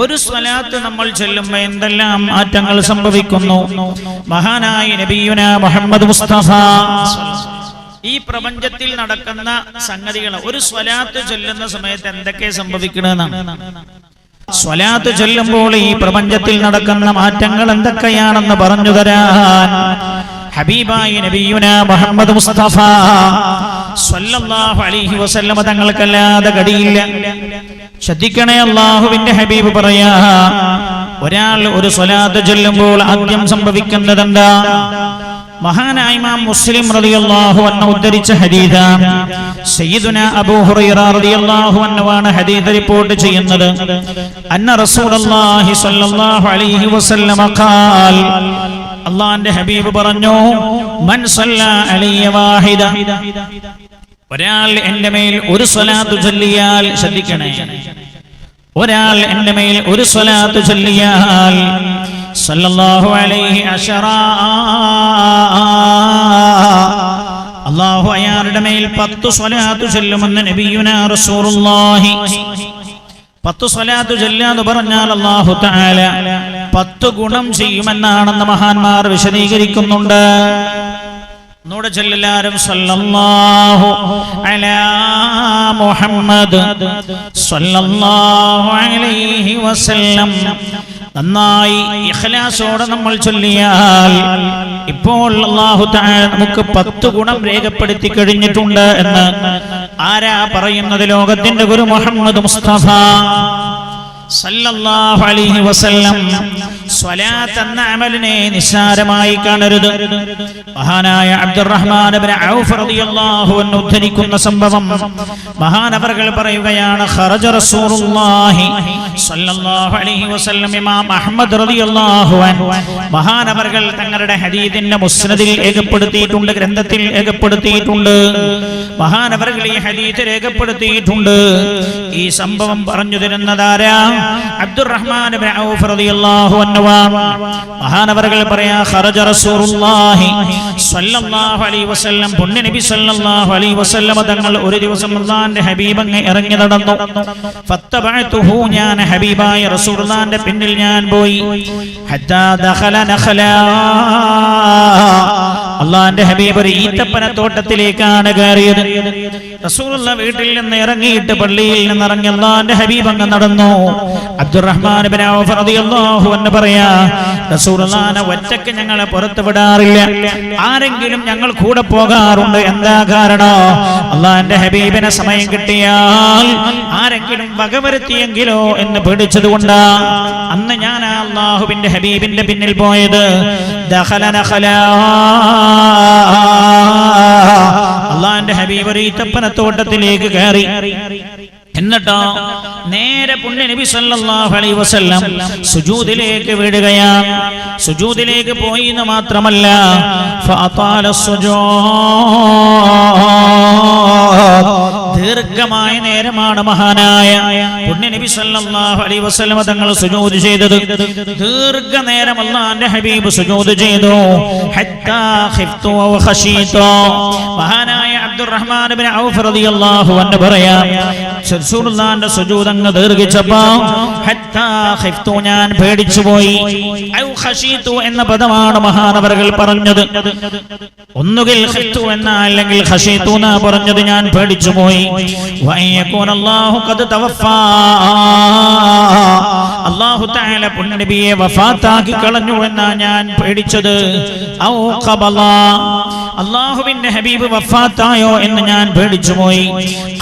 ഒരു സ്വലാത്ത് നമ്മൾ ചൊല്ലുമ്പോൾ എന്തെല്ലാം മാറ്റങ്ങൾ സംഭവിക്കുന്നു. മഹാനായ നബിയുനാ മുഹമ്മദ് മുസ്തഫ ഈ പ്രപഞ്ചത്തിൽ നടക്കുന്ന സംഗതികൾ ഒരു സ്വലാത്ത് ചൊല്ലുന്ന സമയത്ത് എന്തൊക്കെ സംഭവിക്കണമെന്നാണ്. സ്വലാത്ത് ചൊല്ലുമ്പോൾ ഈ പ്രപഞ്ചത്തിൽ നടക്കുന്ന മാറ്റങ്ങൾ എന്തൊക്കെയാണെന്ന് പറഞ്ഞു തരാൻ ഹബീബായ നബിയുനാ മുഹമ്മദ് മുസ്തഫ സ്വല്ലല്ലാഹു അലൈഹി വസല്ലം തങ്ങൾക്കല്ലാതെ കഴിയില്ല. ശ്രദ്ധിക്കണേ, അല്ലാഹുവിന്റെ ഹബീബ് പറയാ, ഒരാൾ ഒരു സ്വലാത്ത് ചൊല്ലുമ്പോൾ ആദ്യം സംഭവിക്കുന്നത് എന്താ? മഹാനായ ഇമാം മുസ്ലിം റളിയല്ലാഹു അൻഹു ഉദ്ധരിച്ച ഹദീസാണ്. സയ്യിദുനാ അബൂ ഹുറൈറ റളിയല്ലാഹു അൻഹു ആണ് ഹദീസ് റിപ്പോർട്ട് ചെയ്യുന്നത്. അന്ന റസൂലുള്ളാഹി സ്വല്ലല്ലാഹു അലൈഹി വസല്ലം ഖാൽ, അല്ലാഹുവിന്റെ ഹബീബ് പറഞ്ഞു, മൻ സല്ലല്ലാ അലൈഹി വാഹിദ, ഒരാൾ എൻ്റെ മേൽ ഒരു സ്വലാത്ത് ചൊല്ലിയാൽ, ശ്രദ്ധിക്കണേ, ഒരാൾ എൻ്റെ മേൽ ഒരു സ്വലാത്ത് ചൊല്ലിയാൽ സല്ലല്ലാഹു അലൈഹി അശറ, അല്ലാഹു അയാളുടെ മേൽ 10 സ്വലാത്ത് ചൊല്ലുമെന്ന് നബിയുനാ റസൂലുള്ളാഹി. 10 സ്വലാത്ത് ചൊല്ലാന്ന് പറഞ്ഞാൽ അല്ലാഹു തആല 10 ഗുണം ചെയ്യുമെന്നാണെന്ന് മഹാന്മാർ വിശദീകരിക്കുന്നുണ്ട്. ഒന്നുകൂടെ ചൊല്ലാരും, സല്ലല്ലാഹു അലാ മുഹമ്മദ് സല്ലല്ലാഹു അലൈഹി വസല്ലം. നന്നായി ഇഖ്ലാസോടെ നമ്മൾ ചൊല്ലിയാൽ ഇപ്പോൾ അല്ലാഹു തആല നമുക്ക് 10 ഗുണം രേഖപ്പെടുത്തി കഴിഞ്ഞിട്ടുണ്ട് എന്ന് ആരാ പറയുന്നത്? ലോകത്തിന്റെ ഗുരു മുഹമ്മദ് മുസ്തഫ സല്ലല്ലാഹു അലൈഹി വസല്ലം. സ്വലാത്ത് എന്ന അമലിനെ നിസ്സാരമായി കാണരുത്. മഹാനായ അബ്ദുറഹ്മാൻ ഇബ്നു ഔഫ് റളിയല്ലാഹു അൻഹു ഉദ്ധരിക്കുന്ന സംഭവം മഹാനവർകൾ പറയുകയാണ്, ഖറജ റസൂലുള്ളാഹി സല്ലല്ലാഹു അലൈഹി വസല്ലം. ഇമാം അഹ്മദ് റളിയല്ലാഹു അൻഹു മഹാനവർകൾ തങ്ങളുടെ ഹദീസിന്റെ മുസ്നദിൽ രേഖപ്പെടുത്തിയിട്ടുണ്ട്, ഗ്രന്ഥത്തിൽ രേഖപ്പെടുത്തിയിട്ടുണ്ട്. മഹാനവർകൾ ഈ ഹദീസ് രേഖപ്പെടുത്തിയിട്ടുണ്ട്. ഈ സംഭവം പറഞ്ഞു തരുന്നതാരാ? അബ്ദുറഹ്മാൻ ഇബ്നു ഔഫ് റളിയല്ലാഹു അൻഹു. മഹാനവർകൾ പറയാ, ഖറജ റസൂലുള്ളാഹി സ്വല്ലല്ലാഹു അലൈഹി വസല്ലം, പുണ്യ നബി സ്വല്ലല്ലാഹു അലൈഹി വസല്ലം തങ്ങൾ ഒരു ദിവസം അല്ലാഹുവിന്റെ ഹബീബ് അങ്ങ് ഇറങ്ങി നടന്നു. ഫത്തബഅതുഹു, ഞാൻ ഹബീബായ റസൂലുള്ളാഹിന്റെ പിന്നിൽ ഞാൻ പോയി. ഹത്താ ദഖല നഖലാ, അല്ലാഹുവിന്റെ ഹബീബ് ഒരു ഈത്തപ്പന തോട്ടത്തിലേക്കാണ് കയറിയത്. റസൂലുള്ളാഹി വീട്ടിൽ നിന്ന് ഇറങ്ങിയിട്ട് പള്ളിയിൽ നിന്ന് ഇറങ്ങി അല്ലാഹുവിന്റെ ഹബീബ് അങ്ങ് നടന്നു. അബ്ദുറഹ്മാൻ ഇബ്നു ഔഫ് റളിയല്ലാഹു അൻഹു പറയാ, റസൂലുള്ളാഹിനെ ഒറ്റയ്ക്ക് ഞങ്ങളെ പുറത്തു വിടാറില്ല, ആരെങ്കിലും ഞങ്ങൾ കൂടെ പോകാറുണ്ട്. എന്താ കാരണം? അല്ലാഹുവിന്റെ ഹബീബിനെ സമയം കിട്ടിയാൽ ആരെങ്കിലും വകവരുത്തിയെങ്കിലോ എന്ന് പേടിച്ചതുകൊണ്ടാ അന്ന് ഞാൻ അല്ലാഹുവിന്റെ ഹബീബിന്റെ പിന്നിൽ പോയത്. ദഖല നഖലാ, അല്ലാഹുവിന്റെ ഹബീബ് ഒരു ഈത്തപ്പനത്തോട്ടത്തിലേക്ക് കയറി. എന്നിട്ടോ നേരെ പുണ്യ നബി സല്ലല്ലാഹു അലൈഹി വസല്ലം സുജൂദിലേക്ക് വീഴുകയാണ്. സുജൂദിലേക്ക് പോയി എന്ന് മാത്രമല്ല, ഫഅതാല സുജൂദ്, ദീർഘമായ നേരമാണ് മഹാനായ പുണ്യ നബി സല്ലല്ലാഹു അലൈഹി വസല്ലം തങ്ങൾ സുജൂദ് ചെയ്തത്. ദീർഘനേരം അല്ലാഹുവിന്റെ ഹബീബ് സുജൂദ് ചെയ്തു. ഹത്താ ഖിഫ്തു വ ഖശീതു, മഹാനായ അബ്ദുറഹ്മാൻ ഇബ്നു ഔഫ് റളിയല്ലാഹു അൻഹു പറയാ, റസൂലുള്ളാഹിന്റെ സുജൂദ് അങ്ങ് ദീർഘിച്ചപ്പോ ഹത്താ ഖിഫ്തു, ഞാൻ പേടിച്ചു പോയി. ഔ ഖശീതു എന്ന പദമാണ് മഹാനവർകൾ പറഞ്ഞത്. ഒന്നുകിൽ ഖിഫ്തു എന്ന അല്ലെങ്കിൽ ഖശീതു എന്നാ പറഞ്ഞത്. ഞാൻ പേടിച്ചു പോയി. വയകൂന അല്ലാഹു ഖദ് തവഫാ, അല്ലാഹു തആല പുണ്യനബിയെ വഫാത്താക്കി കളഞ്ഞു എന്നാ ഞാൻ പേടിച്ചത്. ഔ ഖബല, അല്ലാഹുവിന്റെ ഹബീബ് വഫാത്തായോ എന്ന് ഞാൻ പേടിച്ചു പോയി.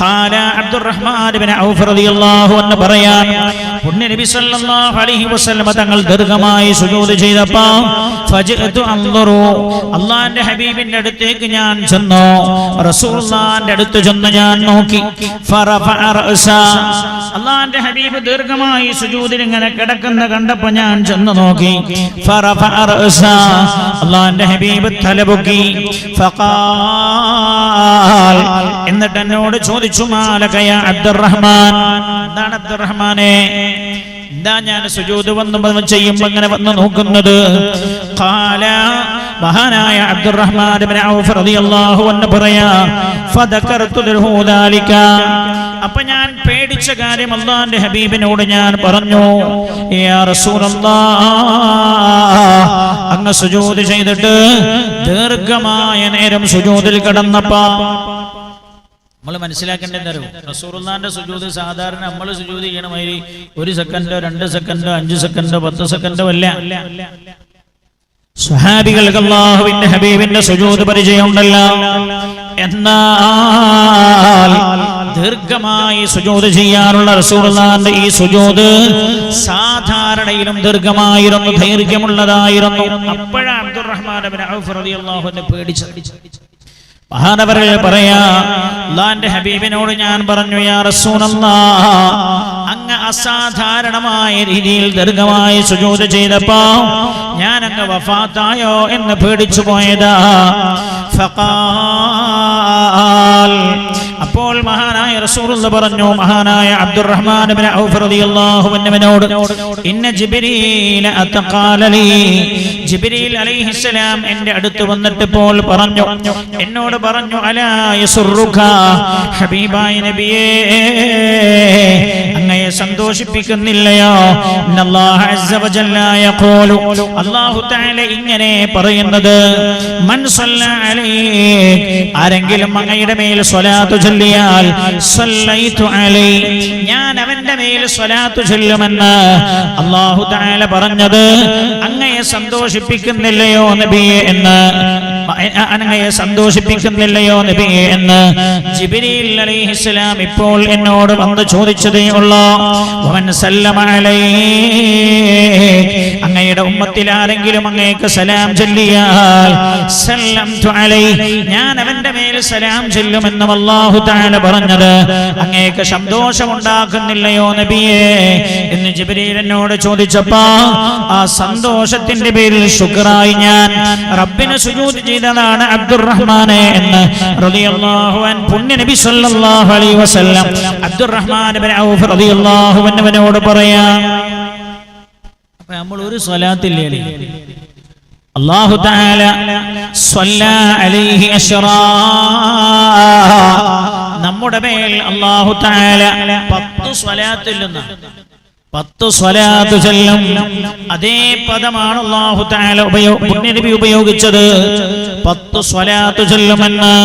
ഖാല അബ്ദുറഹ്മാൻ ഇബ്നു ഔഫ് റളിയല്ലാഹു അൻഹു പറയാൻ, പുണ്യ നബി സല്ലല്ലാഹു അലൈഹി വസല്ലം തങ്ങൾ ദീർഘമായി സുജൂദ് ചെയ്തപ്പോൾ ഫജഅതു അൻദുറു, അല്ലാഹുവിന്റെ ഹബീബിന്റെ അടുത്തേക്ക് ഞാൻ ചെന്നു. റസൂലുള്ളാഹിന്റെ അടുത്ത് ചെന്ന് ഞാൻ നോക്കി. ഫറഫഅ റഅസ, അല്ലാഹുവിന്റെ ഹബീബ് ദീർഘമായി സുജൂദിൽ ഇങ്ങനെ കിടക്കുന്ന കണ്ടപ്പോൾ ഞാൻ ചെന്ന് നോക്കി. ഫറഫഅ റഅസ, അല്ലാഹുവിന്റെ ഹബീബ് തലപൊക്കി. ഫഖാൽ, എന്നിട്ട് എന്നോട് ചോദിച്ചു, മാലക യാ അബ്ദുറഹ്മാൻ, എന്താണ് അബ്ദുറഹ്മാനെ, എന്താ ഞാൻ സുജൂദ് വന്ന് ചെയ്യുമ്പോൾ അങ്ങനെ വന്ന് നോക്കുന്നത്? ഖാല, മഹാനായ അബ്ദുറഹ്മാൻ ഇബ്നു ഔഫ് റളിയല്ലാഹു അൻഹു പറയാ, ഫദകർതു ലഹു ദാലിക, അപ്പോൾ ഞാൻ പേടി പേടിച്ച കാര്യം അല്ലാഹുവിന്റെ ഹബീബിനോട് ഞാൻ പറഞ്ഞു, യാ റസൂലല്ലാഹ്, അങ്ങ് സുജൂദ് ചെയ്തിട്ട് ദീർഘമായ നേരം സുജൂദിൽ കിടന്നപ്പോ നമ്മൾ മനസ്സിലാക്കേണ്ടത് റസൂലുള്ളാഹിന്റെ സുജൂദ് സാധാരണ നമ്മൾ സുജൂദ് ചെയ്യണ മാതിരി 1 സെക്കൻഡോ 2 സെക്കൻഡോ 5 സെക്കൻഡോ 10 സെക്കൻഡോ അല്ല. സ്വഹാബികൾക്ക് അല്ലാഹുവിന്റെ ഹബീബിന്റെ സുജൂദ് പരിചയമുണ്ടല്ലോ. എന്നാൽ ദീർഘമായി സുജൂദ് ചെയ്യാനുള്ള റസൂലുള്ളാഹിന്റെ ഈ സുജൂദ് സാധാരണയിലും ദീർഘമായിരുന്നു, ദൈർഘ്യമുള്ളതായിരുന്നു. അപ്പോഴാണ് അബ്ദുറഹ്മാൻ ഇബ്നു ഔഫ് റളിയല്ലാഹു അൻഹു പേടിച്ചത്. മഹാനവറുകൾ പറയാ, അല്ലാഹുവിന്റെ ഹബീബിനോട് ഞാൻ പറഞ്ഞു, യാ റസൂലല്ലാഹ്, അങ്ങ് അസാധാരണമായ രീതിയിൽ ദീർഘമായി സുജൂദ് ചെയ്തപ്പോ ഞാൻ അങ്ങ് വഫാത്തായോ എന്ന് പേടിച്ചു പോയതാ. ഫഖാൽ, അപ്പോൾ മഹാനായ റസൂലുള്ളാഹി പറഞ്ഞു, മഹാനായ അബ്ദുറഹ്മാൻ ഇബ്നു ഔഫ് റളിയല്ലാഹു അൻഹുവിനോട്, ഇന്ന ജിബ്രീൽ അതഖാലലി, ജിബ്രീൽ അലൈഹിസ്സലാം എൻ്റെ അടുത്ത് വന്നിട്ട് ഇപ്പോൾ പറഞ്ഞു, എന്നോട് പറഞ്ഞു, അലാ യസുറുക, ഹബീബായ നബിയേ, അങ്ങയെ സന്തോഷിപ്പിക്കുന്നില്ലയോ? ഇന്നല്ലാഹ അസ്സ വജല്ല യഖൂലു, അല്ലാഹു തആല ഇങ്ങനെ പറയുന്നത്, മൻ സല്ലല്ലാ അലൈഹി, ആരെങ്കിലും അങ്ങയുടെ മേൽ സ്വലാത്ത് ചൊല്ലിയാൽ, സല്ലൈതു അലൈഹി, ഞാൻ അവന്റെ മേൽ സ്വലാത്ത് ചൊല്ലുമെന്ന് അല്ലാഹു തആല പറഞ്ഞത് അങ്ങയെ സന്തോഷിപ്പിക്കുന്നില്ലയോ നബിയേ എന്ന്, അങ്ങയെ സന്തോഷിപ്പിക്കുന്നില്ലയോ നബിയേ എന്ന് ജിബ്രീൽ അലൈഹിസ്സലാം ഇപ്പോൾ എന്നോട് വന്ന് ചോദിച്ചതേ ഉള്ളൂ. വമൻ സല്ലമ അലൈഹി, അങ്ങയുടെ ഉമ്മത്തിൽ ആരെങ്കിലും അങ്ങേക്ക് സലാം ചൊല്ലിയാൽ, സല്ലംതു അലൈഹി, ഞാൻ അവന്റെ മേൽ സലാം ചൊല്ലുമെന്ന് അല്ലാഹു തആല പറഞ്ഞത് അങ്ങേക്ക് സന്തോഷമുണ്ടാക്കുന്നില്ലയോ നബിയേ എന്ന് ജിബ്രീൽ എന്നോട് ചോദിച്ചപ്പോ, ആ സന്തോഷത്തിന്റെ പേരിൽ ശുക്റായി ഞാൻ റബ്ബിന് സുജൂദ് ചെയ്തതാണ് അബ്ദുറഹ്മാനെ എന്ന് റളിയല്ലാഹു അൻഹു പുണ്യ നബി സല്ലല്ലാഹു അലൈഹി വസല്ലം അബ്ദുറഹ്മാൻ ഇബ്നു ഔഫ് റളിയല്ലാഹു അൻഹുവിനോട് പറയാ. അപ്പോൾ നമ്മൾ ഒരു സ്വലാത്തില്ലേ, അല്ലാഹു തആല സ്വല്ലാ അലൈഹി അശ്റാ, നമ്മുടെ മേൽ അല്ലാഹു തആല 10 സ്വലാത്ത് ചൊല്ലുന്ന 10 സ്വലാത്ത് ചൊല്ലും. അതേ പദമാണ് അല്ലാഹു തആല പുണ്യനബി ഉപയോഗിച്ചത്, 10 സ്വലാത്ത് ചൊല്ലുമെന്ന്.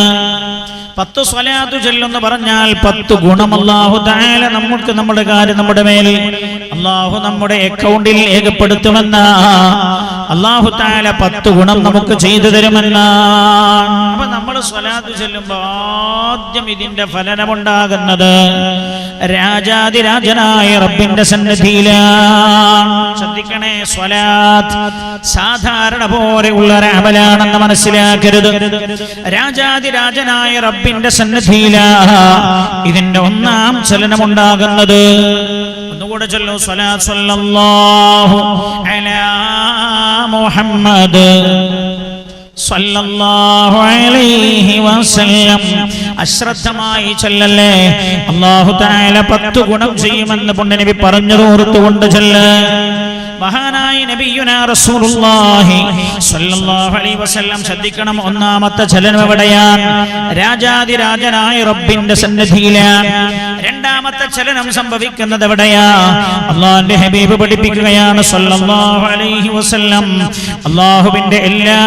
10 സ്വലാത്ത് ചൊല്ലുമെന്ന് പറഞ്ഞാൽ 10 ഗുണം അല്ലാഹു തആല നമുക്ക് നമ്മുടെ കാര്യം നമ്മുടെ മേൽ അല്ലാഹു നമ്മുടെ അക്കൗണ്ടിൽ രേഖപ്പെടുത്തുമെന്ന, അല്ലാഹു തആല 10 ഗുണം നമുക്ക് ചെയ്തു തരുമെന്നാണ്. അപ്പൊ നമ്മൾ സ്വലാത്ത് ചൊല്ലുമ്പോൾ ആദ്യം ഇതിന്റെ ഫലനമുണ്ടാകുന്നത് രാജാതിരാജനായ റബ്ബിന്റെ സന്നിധിയിലാണ്. ശ്രദ്ധിക്കണേ, സ്വലാത്ത് സാധാരണ പോലെ ഉള്ള ഒരു അമലാണെന്ന് മനസ്സിലാക്കരുത്. രാജാതിരാജനായ റബ്ബിന്റെ സന്നിധിയിലാണ് ഇതിന്റെ ഒന്നാം ചലനമുണ്ടാകുന്നത്. ഒന്നുകൂടെ ചൊല്ലൂ, സ്വലാത്ത് സല്ലല്ലാഹു അലാ മുഹമ്മദ് സല്ലല്ലാഹു അലൈഹി വസല്ലം. അശ്രദ്ധമായി ചൊല്ലല്ലേ, അല്ലാഹു തആല 10 ഗുണം ചെയ്യുമെന്ന് പുണ്യനബി പറഞ്ഞത് ഓർത്തുകൊണ്ട് ചൊല്ല്. മഹാനായ നബിയുനാ റസൂലുള്ളാഹി സ്വല്ലല്ലാഹു അലൈഹി വസല്ലം ശ്രദ്ധിക്കണം, ഒന്നാമത്തെ ചലനം എവിടെയാണ്? രാജാതിരാജനായ റബ്ബിന്റെ സന്നിധിയിലാണ്. രണ്ടാമത്തെ ചലനം സംഭവിക്കുന്നത് എവിടെയാ? അല്ലാഹുവിന്റെ ഹബീബ് പഠിപ്പിക്കുകയാണ് സ്വല്ലല്ലാഹു അലൈഹി വസല്ലം, അല്ലാഹുവിന്റെ എല്ലാ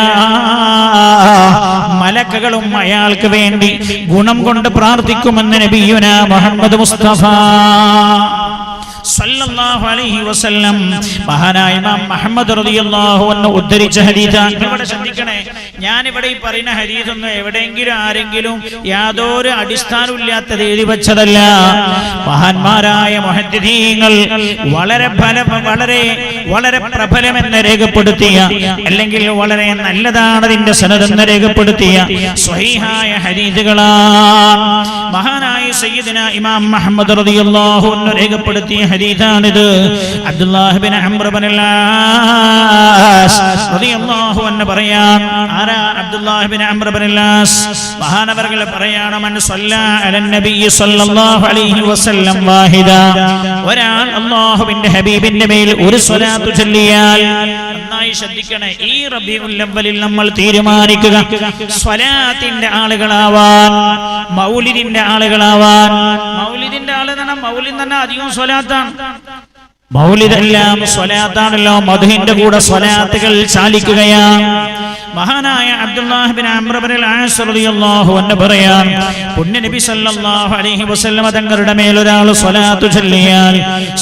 മലക്കുകളും അയാൾക്ക് വേണ്ടി ഗുണം കൊണ്ട് പ്രാർത്ഥിക്കുമെന്ന് നബിയുനാ മുഹമ്മദ് മുസ്തഫ സല്ലല്ലാഹു അലൈഹി വസല്ലം മഹാനായ ഇമാം മുഹമ്മദ് റളിയല്ലാഹു അൻഹു ഉദ്ധരിച്ച ഹദീസാണ്. ഇവിടെ ശ്രദ്ധിക്കണേ, ഞാൻ ഇവിടെ ഈ പറയുന്ന ഹദീസ് ഒന്നും എവിടെയെങ്കിലും ആരെങ്കിലും യാതൊരു അടിസ്ഥാനമില്ലാത്തത് എഴുതി വെച്ചതല്ല. മഹാന്മാരായ മുഹദ്ദിഥീങ്ങൾ വളരെ പ്രബലമെന്ന് രേഖപ്പെടുത്തിയ, അല്ലെങ്കിൽ വളരെ നല്ലതാണ് ഇതിന്റെ സനദ് എന്ന് രേഖപ്പെടുത്തിയ സ്വഹീഹായ ഹദീസുകളാണ്. മഹാനായ സയ്യിദുന ഇമാം മുഹമ്മദ് റളിയല്ലാഹു അൻഹു രേഖപ്പെടുത്തിയ ഹദീസാണിത്. അബ്ദുല്ലാഹ് ഇബ്നു അംർ ഇബ്നുൽ ആസ് റളിയല്ലാഹു അൻഹു പറയാൻ, ആരാ? അബ്ദുല്ലാഹ് ഇബ്നു അംർ ഇബ്നുൽ ആസ് മഹാനവർകൾ പറയാണ്, മൻ സ്വല്ലാ അലൻ നബി സ്വല്ലല്ലാഹു അലൈഹി വസല്ലം വാഹിദ, ഒരാൾ അല്ലാഹുവിന്റെ ഹബീബിന്റെ മേൽ ഒരു സ്വലാത്ത് ചൊല്ലിയാൽ, നന്നായി ശ്രദ്ധിക്കണേ, ഈ റബീഉൽ അവ്വലിൽ നമ്മൾ തീരുമാനിക്കുക സ്വലാത്തിന്റെ ആളുകളാവാൻ, മൗലിദിന്റെ ആളുകളാവാൻ. മൗലിദിന്റെ മൗലിദിന്റെ ആള് തന്നെ മൗലിദ് തന്നെ അധികം സ്വലാത്താണ്. മൗലിദെല്ലാം സ്വലാത്താണല്ലോ. മദ്ഹിന്റെ കൂടെ സ്വലാത്തുകൾ ചാലിക്കുകയാണ്. മഹാനായ അബ്ദുല്ലാഹ് ഇബ്നു അംർ ഇബ്നുൽ ആസ് റളിയല്ലാഹു അൻഹു പറയാൻ, പുണ്യ നബി സല്ലല്ലാഹു അലൈഹി വസല്ലം തങ്ങളുടെ മേൽ ഒരാൾ സ്വലാത്ത് ചൊല്ലിയാൽ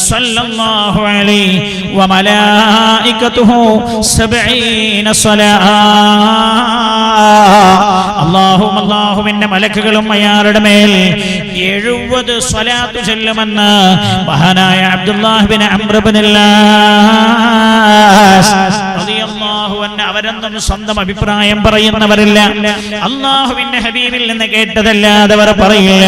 സല്ലല്ലാഹു അലൈഹി വ മലായികതുഹു 70 സ്വലാത്ത്, അല്ലാഹുവിന്റെ മലക്കുകളും അയാളുടെ മേൽ 70 സ്വലാത്ത് ചൊല്ലുമെന്ന് മഹാനായ അബ്ദുല്ലാഹ് ഇബ്നു അംർ ഇബ്നുൽ ആസ് റളിയല്ലാഹു അൻഹു അവരൊന്നും സ്വന്തം അഭിപ്രായം പറയുന്നവരില്ല. അല്ലാഹുവിന്റെ ഹബീബിൽ നിന്ന് കേട്ടതല്ലാതെ അവർ പറയില്ല.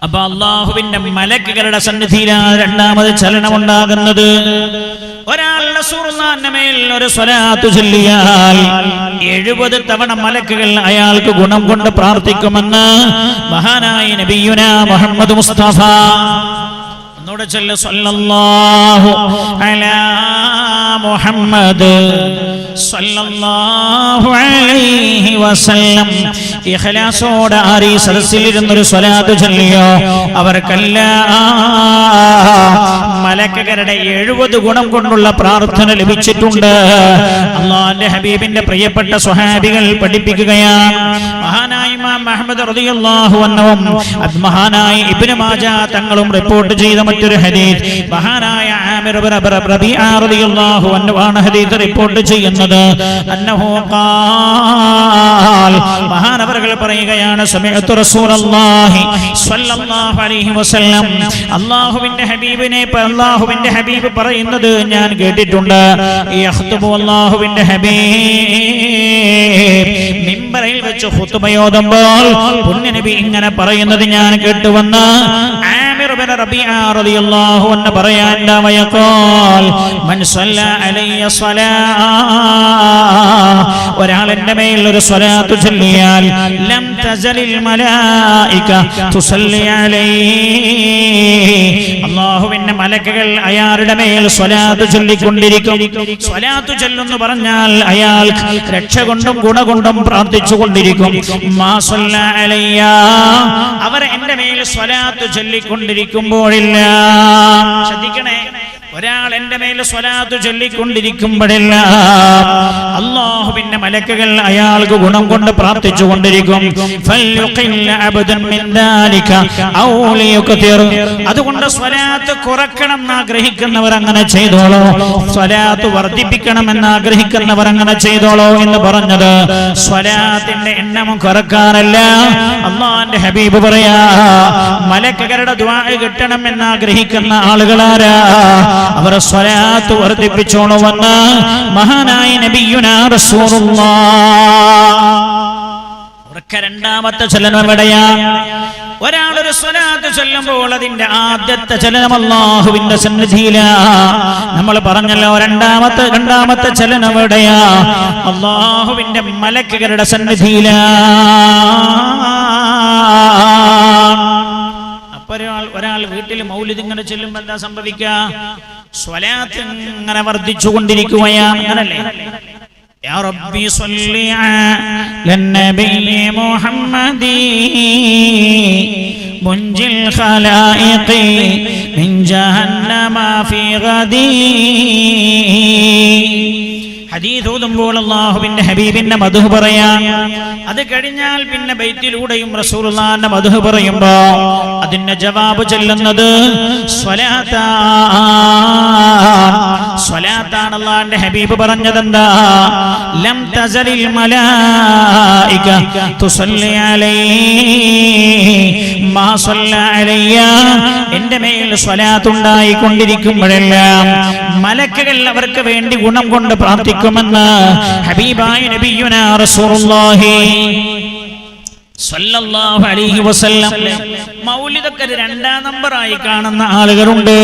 അപ്പൊ അല്ലാഹുവിന്റെ മലക്കുകളുടെ സന്നിധിയിലാണ് രണ്ടാമത് ചലനം ഉണ്ടാകുന്നത്. ഒരാൾ റസൂലുള്ളാഹിന്റെ മേൽ ഒരു സ്വലാത്ത് ചൊല്ലിയാൽ 70 തവണ മലക്കുകൾ അയാൾക്ക് ഗുണം കൊണ്ട് പ്രാർത്ഥിക്കുമെന്ന് മഹാനായ നബിയുനാ മുഹമ്മദ് മുസ്തഫ. ഒന്നുകൂടെ ചൊല്ല്, സല്ലല്ലാഹു അലാ മുഹമ്മദ് സല്ലല്ലാഹു അലൈഹി വസല്ലം. ഇഖ്ലാസോടെ ആരീ സദസ്സിലിരുന്നൊരു സ്വലാത്ത് ചൊല്ലിയോ അവർക്കെല്ലാം മലക്കുകളുടെ 70 ഗുണം കൊണ്ടുള്ള പ്രാർത്ഥന ലഭിച്ചിട്ടുണ്ട്. അല്ലാഹുവിന്റെ ഹബീബിന്റെ പ്രിയപ്പെട്ട സ്വഹാബികൾ പഠിപ്പിക്കുകയാണ്. മഹാനായ ഇമാം അഹ്മദ് റളിയല്ലാഹു അൻഹുവും മഹാനായ ഇബ്നു മാജാ തങ്ങളും റിപ്പോർട്ട് ചെയ്ത മറ്റൊരു ഹദീസ് മഹാനായ ആമിർ ഇബ്നു റബീഅ റളിയല്ലാഹു അൻഹു ആണ് ഹദീസ് റിപ്പോർട്ട് ചെയ്യുന്നത്. അന്നഹു ഖാൽ, മഹാനവർകൾ പറയുകയാണ്, സമിഅതു റസൂലുള്ളാഹി സ്വല്ലല്ലാഹു അലൈഹി വസല്ലം, അല്ലാഹുവിന്റെ ഹബീബ് പറയുന്നത് ഞാൻ കേട്ടിട്ടുണ്ട്. യഖ്തുബു അല്ലാഹുവിന്റെ ഹബീബ് മിമ്പറിൽ വെച്ച് ഖുത്ബയോതുമ്പോൾ പുണ്യ നബി ഇങ്ങനെ പറയുന്നത് ഞാൻ കേട്ടുവന്ന് ആമിർ ഇബ്നു റബീഅ റളിയല്ലാഹു അൻഹു പറയാൻ വയഖാൽ മൻ സല്ല അലയ്യ ഒരാൾ എന്റെ മേൽ ഒരു സ്വലാത്ത് ചൊല്ലിയാൽ ലം തസലിൽ മലായിക തുസല്ലി അലൈഹി, അല്ലാഹുവിന്റെ മലക്കുകൾ അയാളുടെ മേൽ സ്വലാത്ത് ചൊല്ലിക്കൊണ്ടിരിക്കും. സ്വലാത്ത് ചൊല്ലുന്നു പറഞ്ഞാൽ അയാൾ രക്ഷ കൊണ്ടും ഗുണ കൊണ്ടും പ്രാർത്ഥിച്ചു കൊണ്ടിരിക്കും. മാ സല്ല അലയ്യ, അവർ എന്റെ മേൽ സ്വലാത്ത് ചൊല്ലിക്കൊണ്ടിരിക്കുമ്പോഴില്ല. ശ്രദ്ധിക്കണേ, ഒരാൾ എന്റെ മേൽ സ്വലാത്ത് ചൊല്ലിക്കൊണ്ടിരിക്കുമ്പോഴല്ല അല്ലാഹുവിന്റെ മലക്കുകൾ അയാൾക്ക് ഗുണം കൊണ്ട് പ്രാർത്ഥിച്ചു കൊണ്ടിരിക്കും. അതുകൊണ്ട് സ്വലാത്ത് കുറക്കണം എന്നാഗ്രഹിക്കുന്നവർ അങ്ങനെ ചെയ്തോളൂ, സ്വലാത്ത് വർദ്ധിപ്പിക്കണമെന്ന് ആഗ്രഹിക്കുന്നവർ അങ്ങനെ ചെയ്തോളൂ എന്ന് പറഞ്ഞത് സ്വലാത്തിന്റെ എണ്ണം കുറക്കാനല്ല. അല്ലാഹുവിന്റെ ഹബീബ് പറയാ, മലക്കുകളുടെ ദുആ കിട്ടണം എന്ന് ആഗ്രഹിക്കുന്ന ആളുകളാരാ, അവർ സ്വലാത്ത് വർദ്ധിപ്പിച്ചോളുമെന്ന് മഹാനായ നബിയുനാ റസൂലുള്ളാഹ്. രണ്ടാമത്തെ ചലനം എവിടെയാണ്? ഒരാളൊരു സ്വലാത്ത് ചൊല്ലുമ്പോൾ അതിന്റെ ആദ്യത്തെ ചലനം അല്ലാഹുവിന്റെ സന്നിധിയിലാണ്. നമ്മൾ പറഞ്ഞല്ലോ രണ്ടാമത്തെ ചലനം എവിടെയാ? അല്ലാഹുവിന്റെ മലക്കുകളുടെ സന്നിധിയിലാണ്. അപ്പൊ ഒരാൾ വീട്ടിൽ മൗലിദ് ഇങ്ങനെ ചെല്ലുമ്പോൾ എന്താ സംഭവിക്കുക? സ്വലാത്ത് ഇങ്ങനെ വർദ്ധിച്ചുകൊണ്ടിരിക്കുകയാണ്. അങ്ങനല്ലേ? യാ റബ്ബി സ്വല്ലി അലൻ നബി മുഹമ്മദി മുൻജിൽ ഖലായിഖി മിൻ ജഹന്നമ ഫീ ഗദി. ഹദീസ് ഓതുമ്പോൾ അല്ലാഹുവിന്റെ ഹബീബിന്റെ മദ്ഹ് പറയാം. അത് കഴിഞ്ഞാൽ പിന്നെ ബൈത്തിലൂടെയും റസൂലുള്ളാഹിന്റെ മദ്ഹ് പറയുമ്പോ അതിന്റെ ജവാബ് ചൊല്ലുന്നത് സ്വലാത്താണ്. അല്ലാഹുവിന്റെ ഹബീബ് പറഞ്ഞതെന്താ? ലം തസലിൽ മലായിക തുസല്ലി അലൈഹി മാ സല്ല അലയ്യ, എന്റെ മേൽ സ്വലാത്ത് ഉണ്ടായിക്കൊണ്ടിരിക്കുമ്പോഴെല്ലാം മലക്കുകൾ അവർക്ക് വേണ്ടി ഗുണം കൊണ്ട് പ്രാർത്ഥിക്കുമെന്ന് ഹബീബായ നബിയുനാ റസൂലുള്ളാഹി സ്വല്ലല്ലാഹു അലൈഹി വസല്ലം. മൗലിദൊക്കെ രണ്ടാം നമ്പറായി കാണുന്ന ആളുകളുണ്ട്.